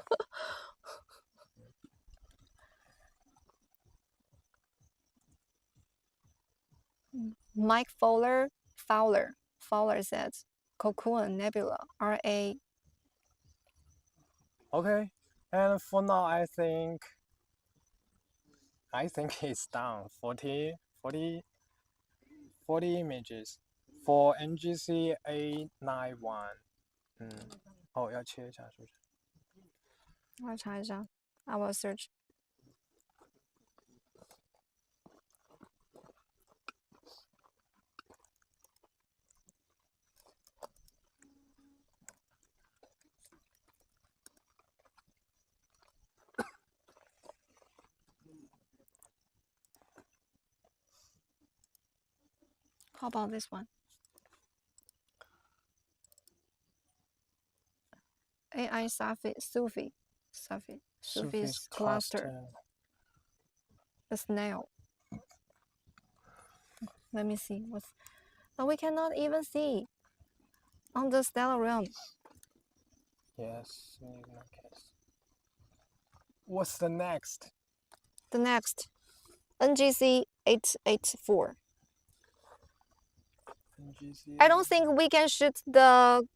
Mike Fowler says Cocoon Nebula RA. Okay, and for now I think it's down 40 images for NGC 891. 要切一下是不是？我查一下 I will search. How about this one? AI Sufi's cluster. The snail. Let me see. But we cannot even see on the stellar realm. Yes, in that case. What's the next? The next, NGC 884. I don't think we can shoot the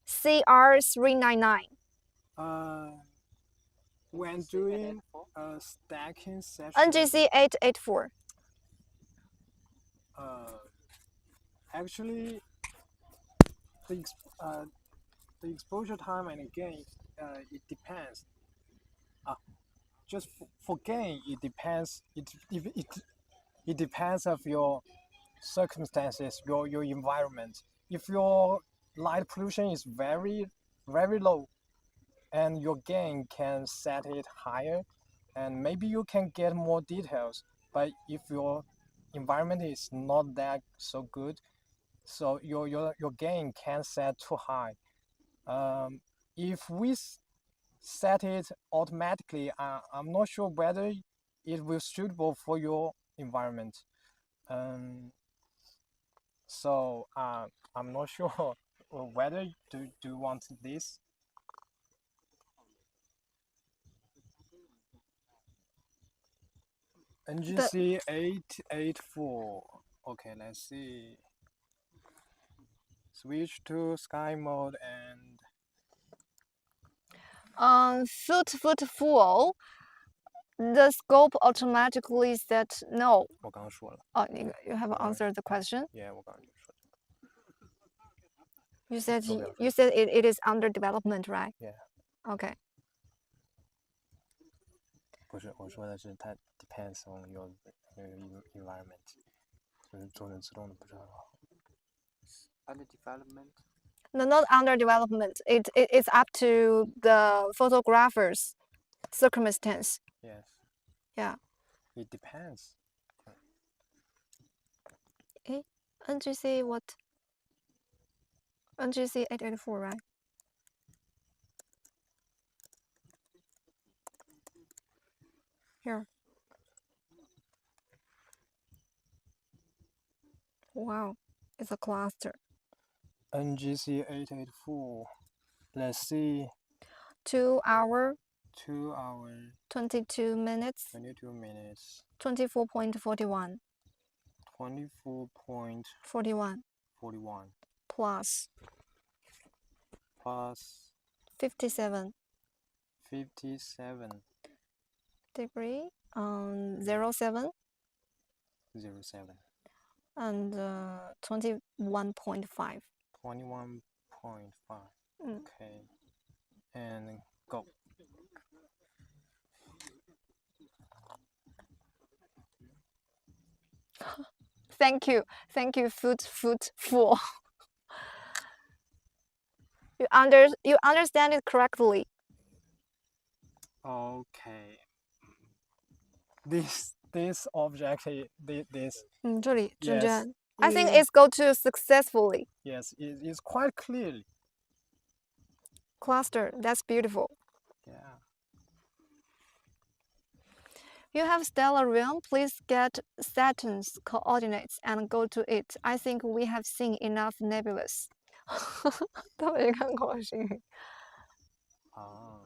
CR399. When doing a stacking session. NGC 884. Actually, the exposure time and again, it depends. Just for gain, it depends. It depends of your circumstances, your environment. If your light pollution is very low, and your gain can set it higher, and maybe you can get more details. But if your environment is not that so good, so your gain can set too high. If we set it automatically, I'm not sure whether it will suitable for your environment. So I'm not sure whether do you want this. NGC 884. Okay, let's see. Switch to sky mode and Foot full. The scope automatically set no. 我刚刚说了。Oh, you have answered the question. Yeah, 我刚刚就说了。You said 做不了 you said it is under development, right? Yeah. Okay. 不是，我说的是它 depends on your environment， 就是做成自动的不是很好。Under development. No, not under development. It's up to the photographer's circumstance. Yes. Yeah. It depends. NGC what? NGC 884, right? Here. Wow, it's a cluster. NGC 884. Let's see. 2 hour, 2 hours 22 minutes, 22 minutes 24.41. 24.41 41 plus plus 57 57 degree 07 07 and 21.5. 21.5. Okay. And go. Thank you, foot full. You understand it correctly. Okay. This object, this 这里中间 yes, I think it's go to successfully. yes, it is quite clearly. Cluster, that's beautiful. Yeah. You have stellar realm, please get Saturn's coordinates and go to it. I think we have seen enough nebulas. 特别看高兴。啊，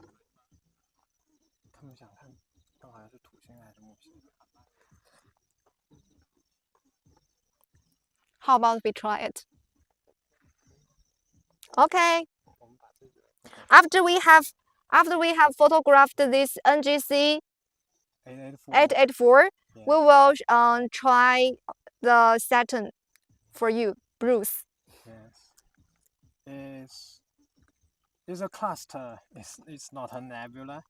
他们想看到底是土星还是木星？ How about we try it? Okay. After we have photographed this NGC 884, Yeah. we will try the Saturn for you, Bruce. Yes. It's a cluster. It's not a nebula.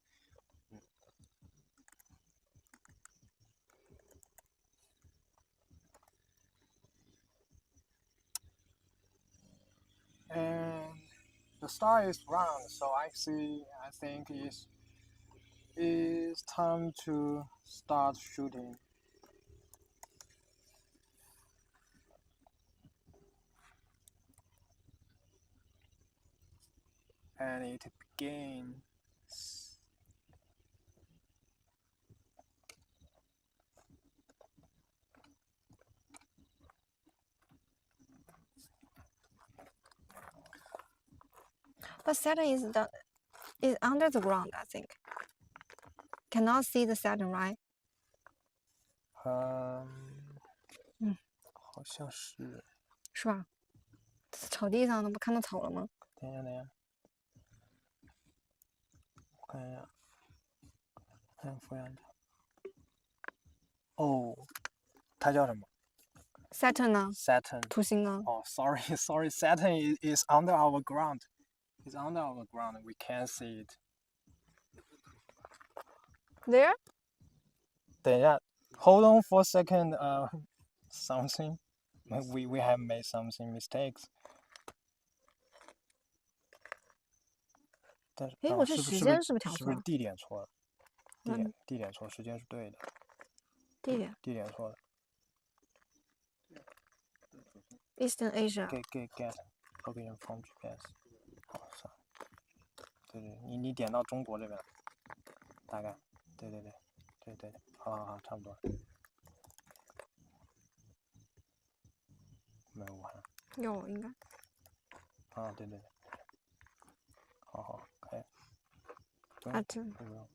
And the star is round, so I think it's time to start shooting. And it begins. But Saturn is under the ground, I think. Cannot see the Saturn, right? 好像是。是吧？草地上，那不看到草了吗？等一下，我看一下，看俯仰角。哦，它叫什么 Saturn 呢 ？Saturn。土星啊。Oh, sorry. Saturn is under our ground. It's under our ground. We can't see it. There? 等一下 Hold on for a second. Something. We have made something mistakes. 但是，我这时间是不是调错了？地点错了？地点错，时间是对的。地点错了。Eastern Asia. Get location from GPS. 好，算了。对，你点到中国这边了，大概。对，好，差不多了。没有武汉。有应该。啊，对，好，可以。不用。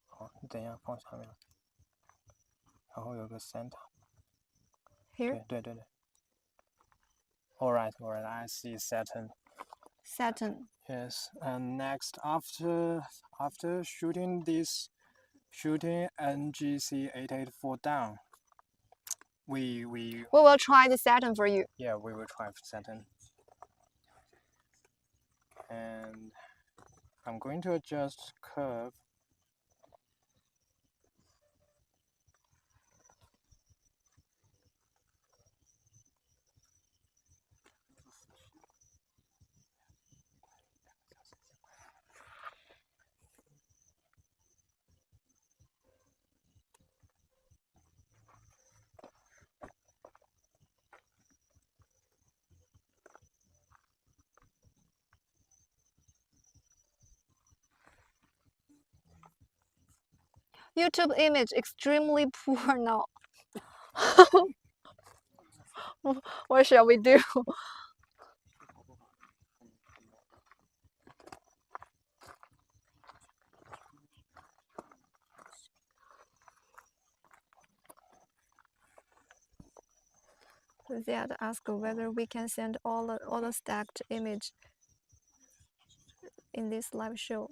好，你等一下放下面了。然后有个 center。Here? 对。All right. I see Saturn. Saturn. Yes. And next, after shooting NGC 884 down, we will try the Saturn for you. yeah, we will try Saturn. And I'm going to adjust curve. YouTube image extremely poor now. What shall we do? They had asked whether we can send all the stacked image in this live show.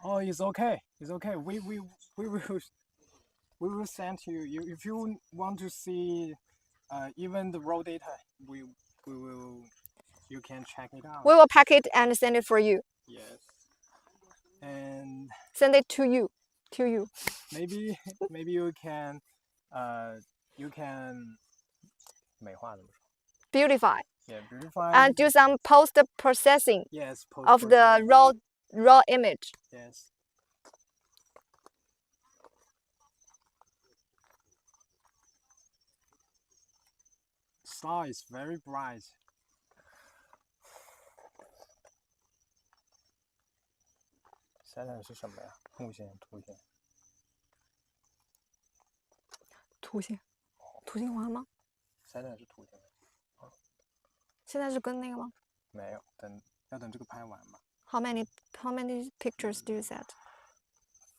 Oh, it's okay. It's okay. We will send you. If you want to see even the raw data, we will. You can check it out. We will pack it and send it for you. Yes. And send it to you. Maybe you can beautify. Yeah, beautify. And do some post processing. Yes, of the raw image. Yes. Star is very bright. Saturn 是什么呀？木星、土星。土星环吗 ？Saturn 是土星。现在是跟那个吗？没有，要等这个拍完吧。How many pictures do you set?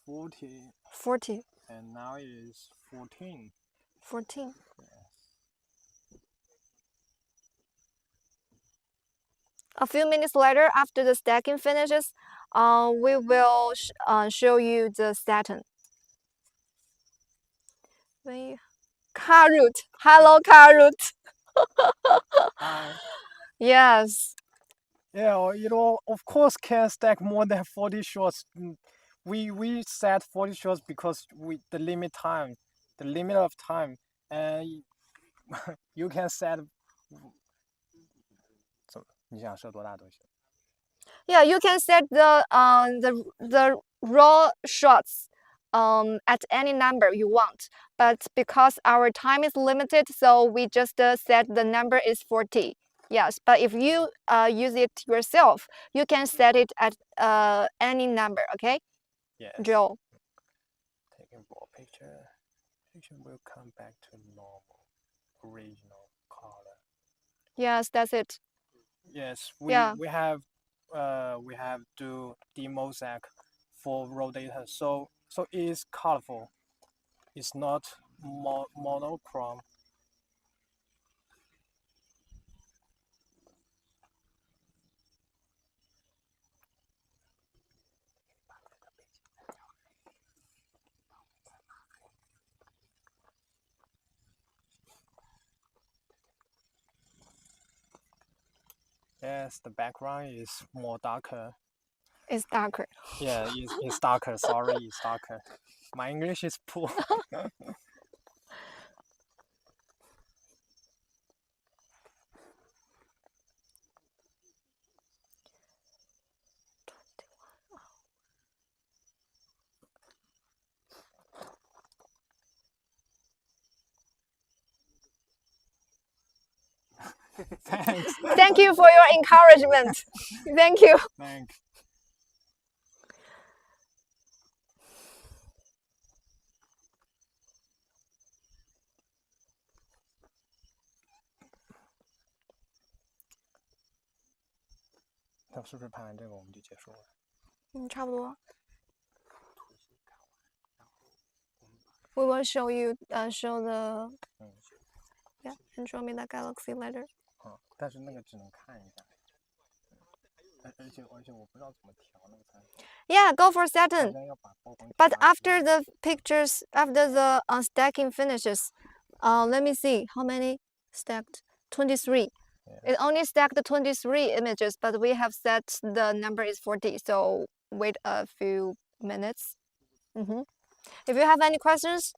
40. 40. And now is 14. 14. Yes. A few minutes later, after the stacking finishes, we will show you the Saturn. Karut. Hello, Karut. Hi. Yes. Yeah, it all, of course, can stack more than 40 shots. We set 40 shots because the limit of time, and you can set. Yeah, you can set the raw shots at any number you want, but because our time is limited, so we just set the number is 40. Yes, but if you use it yourself, you can set it at any number. Okay. Yes. Joe. Taking raw picture will come back to normal, original color. Yes, that's it. Yes, we have to demosaic for raw data, so it is colorful. It's not monochrome. Yes, the background is more darker. It's darker. Yeah, it's darker. Sorry, it's darker. My English is poor. Thanks. Thank you for your encouragement. Thank you. Thanks.那是不是拍完这个我们就结束了？差不多。We will show you, show the, yeah, and show me the galaxy later. 但是那个只能看一下，而且我不知道怎么调那个参数。Yeah, go for Saturn. But after the pictures, after the stacking finishes, Let me see how many stacked. 23. It only stacked 23 images, but we have set the number is 40. So wait a few minutes. If you have any questions,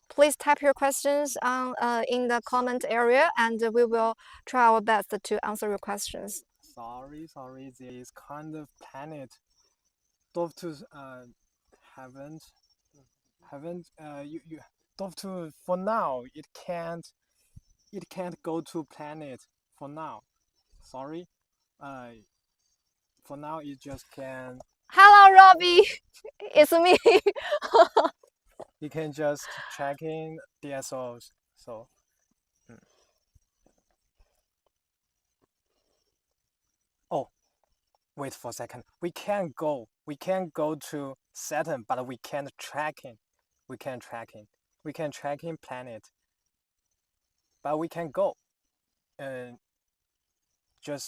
please type your questions in the comment area, and we will try our best to answer your questions. Sorry, this kind of planet DWARF II haven't DWARF II for now it can't go to planet for now. Sorry, for now it just can. Hello, Robbie. It's me. You can just check in DSOs. So. Oh, wait for a second. We can go to Saturn, but we can't track in. We can track in planet, but we can go. And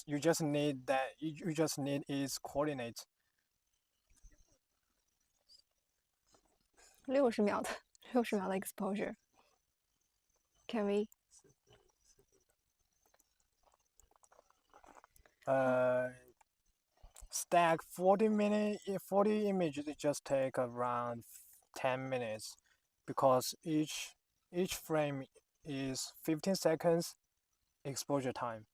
you just need that. You just need its coordinates. 60秒的exposure. Can we? Stack 40 images. It just take around 10 minutes, because each frame is 15 seconds exposure time.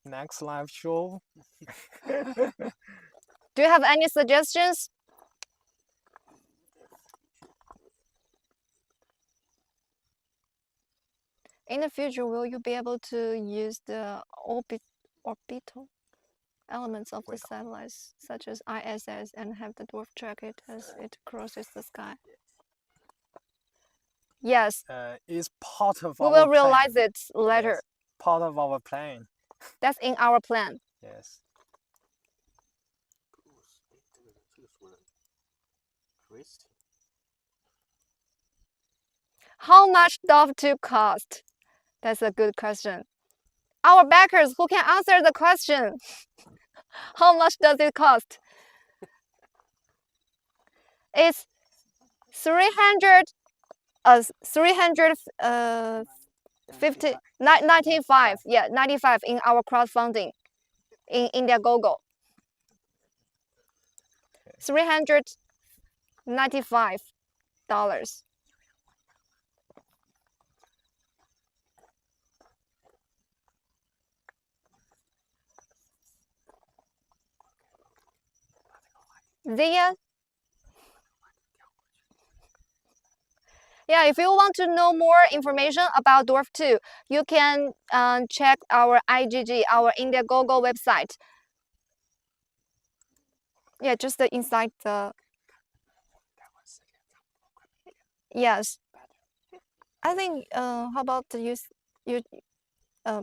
Next live show. Do you have any suggestions? In the future, will you be able to use the orbital elements of the satellites, such as ISS, and have the dwarf track it as it crosses the sky? Yes. It's part of we our will plan. realize it later. Yes, part of our plan. That's in our plan. Yes. How much DWARF II cost? That's a good question. Our backers who can answer the question. How much does it cost? It's 95. Yeah, 95 in our crowdfunding in Indiegogo. $395. Zia? Yeah, if you want to know more information about DWARF II, you can check our IGG, our Indiegogo website. Yeah, just inside the. Yes. I think. How about you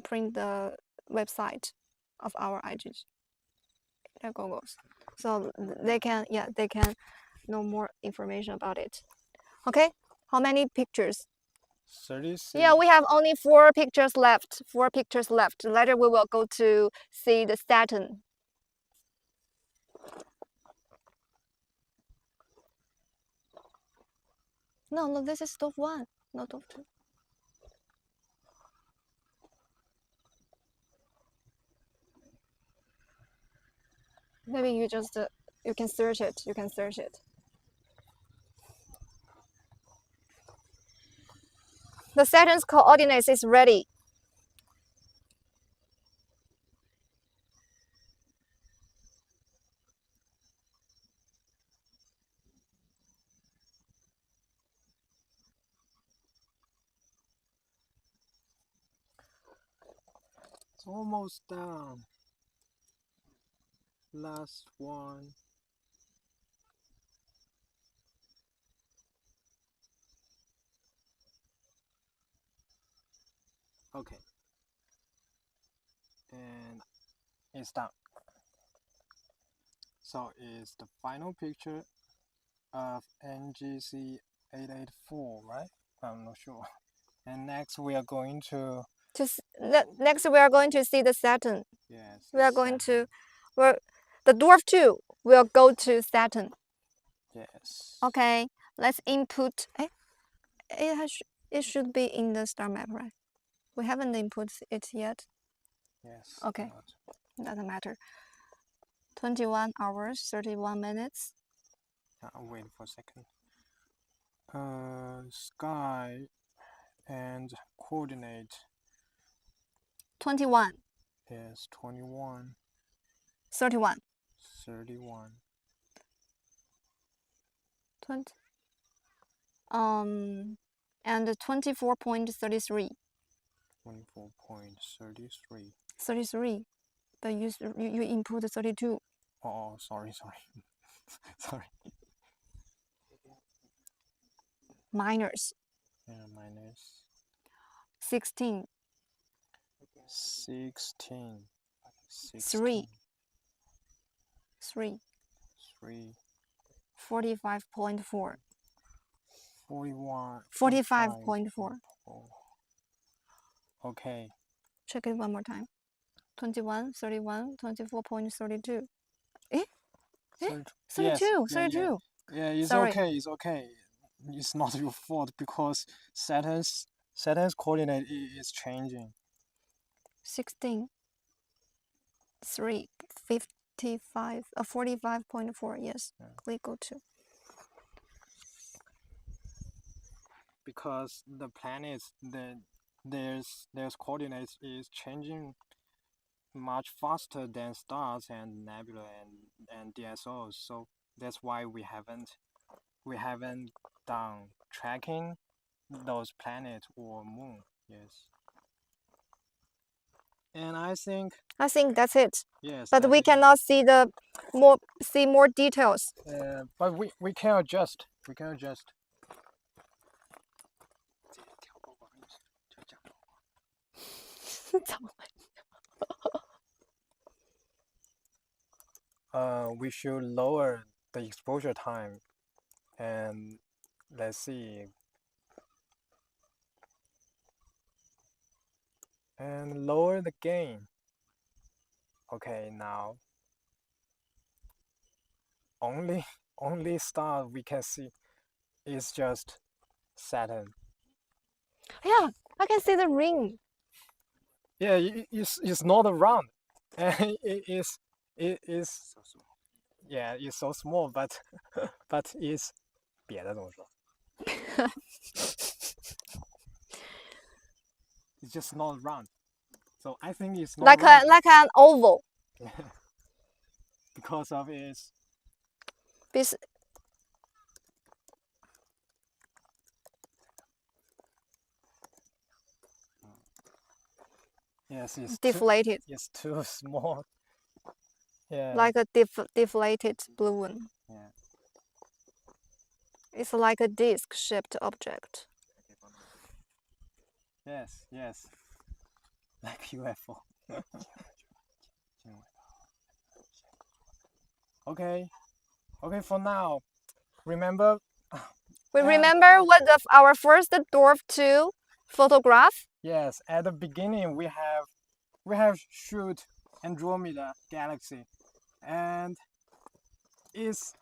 print the website of our IGG Indiegogos, so they can know more information about it. Okay. How many pictures? 36. Yeah, we have only 4 pictures left. 4 pictures left. Later we will go to see the Saturn. No, this is DWARF 1, not DWARF 2. Maybe you just you can search it. You can search it. The Saturn's coordinates is ready. It's almost done. Last one. Okay. And it's done. So it's the final picture of NGC 884, right? I'm not sure. And next we are going to. Next we are going to see the Saturn. Yes. We are going to. the DWARF II will go to Saturn. Yes. Okay, let's input. It should be in the star map, right? We haven't input it yet. Yes. Okay, doesn't matter. 21 hours, 31 minutes. Wait for a second. Sky and coordinate. 21. Yes, 21. 31. 31. 20. And 24.33. 24.33. 33. But you input 32. Oh, sorry. Sorry. Minus. Yeah, minus 16. 16. 3. 3. 45.4. 41. 45.4. Okay. Check it one more time. 21, 31, 24.32. Eh? 32. Yes, 32. Yeah, it's Sorry. okay. It's okay. It's not your fault because Saturn's coordinate is changing. 16. 3. 55. 45.4. Yes. Yeah. Click go to. Because the planets, their coordinates is changing much faster than stars and nebula and DSOs. So that's why we haven't done tracking those planets or moon. Yes. And I think that's it. yes. But that's we it. cannot see more details. But we can adjust. We can adjust. We should lower the exposure time, and let's see. And lower the gain. Okay, now only star we can see is just Saturn. Yeah, I can see the ring. Yeah, it's not round, and it is so small. yeah, it's so small, but it's 别的怎么说 It's just not round. So I think it's not round like an oval. because of its yes, it's deflated. It's too small. Yeah. Like a deflated balloon. Yeah. It's like a disc-shaped object. Yes. Like UFO. Okay, for now, remember. We remember what our first DWARF II photograph? Yes, at the beginning we have shoot Andromeda galaxy, and it's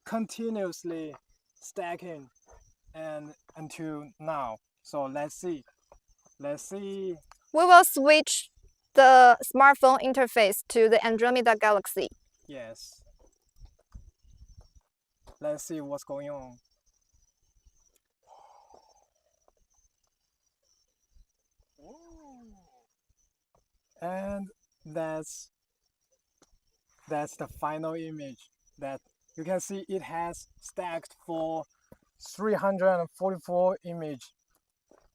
continuously stacking and until now. So let's see. We will switch the smartphone interface to the Andromeda galaxy. Yes. Let's see what's going on. And that's the final image that you can see. It has stacked for 344 image,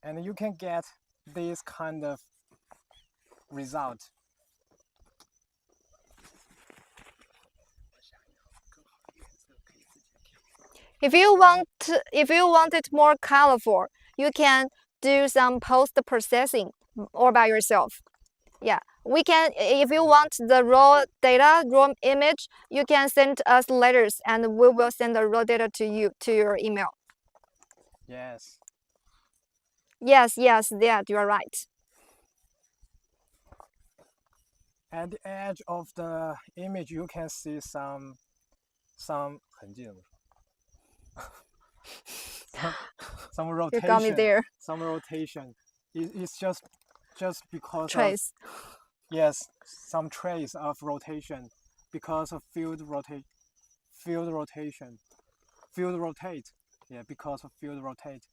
and you can get this kind of result. If you want it more colorful, you can do some post-processing all by yourself. Yeah, we can. If you want the raw data, raw image, you can send us letters, and we will send the raw data to you to your email. Yes. Yes, you are right. at the edge of the image you can see some 痕迹怎么说 some You got me rotation. there. Some rotation. It's just because Trace. of, yes, some trace of rotation because of field rotate. Yeah, because of field rotate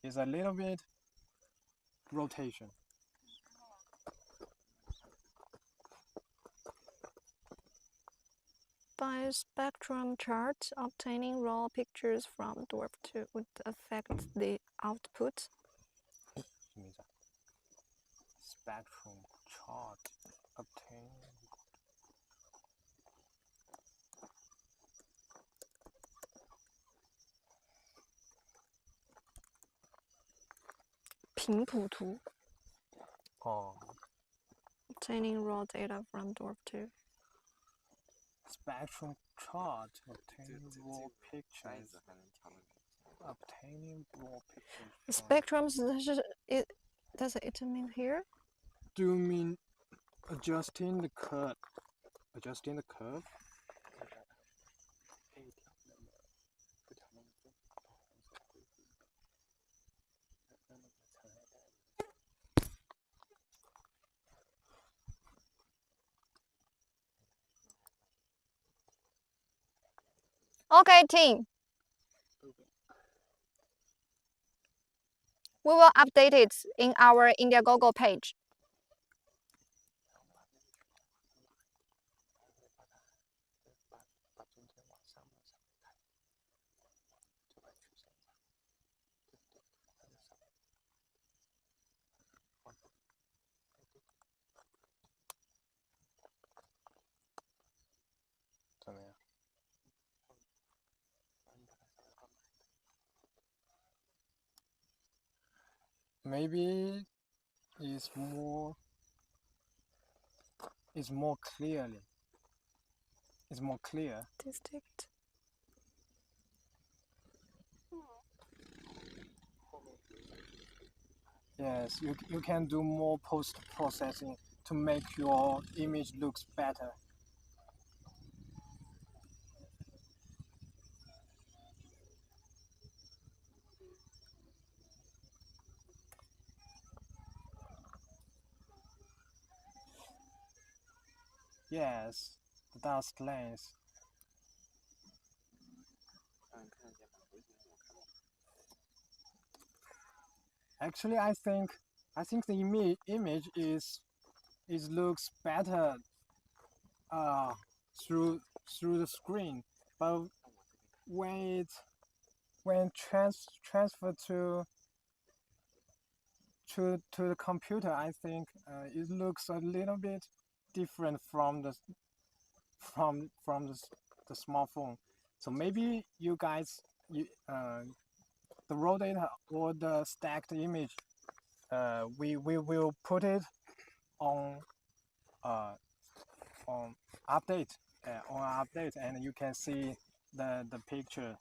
is a little bit rotation. By a spectrum chart, obtaining raw pictures from DWARF II would affect the output. 什么意思啊 Spectrum chart obtain. 频谱图 哦 obtaining raw data from DWARF II. Spectrum chart obtaining raw pictures. Obtaining raw pictures. Spectrums does it mean here? Do you mean adjusting the curve? Adjusting the curve? Okay, team. We will update it in our Indiegogo page. Maybe it's more clearly. It's more clear. Distinct. Yes, you can do more post-processing to make your image looks better. Yes, the dust lens. Actually, I think the image is looks better through the screen, but when transferred to the computer, I think it looks a little bit different from the smartphone. So maybe you guys the raw data or the stacked image, we will put it on update, and you can see the picture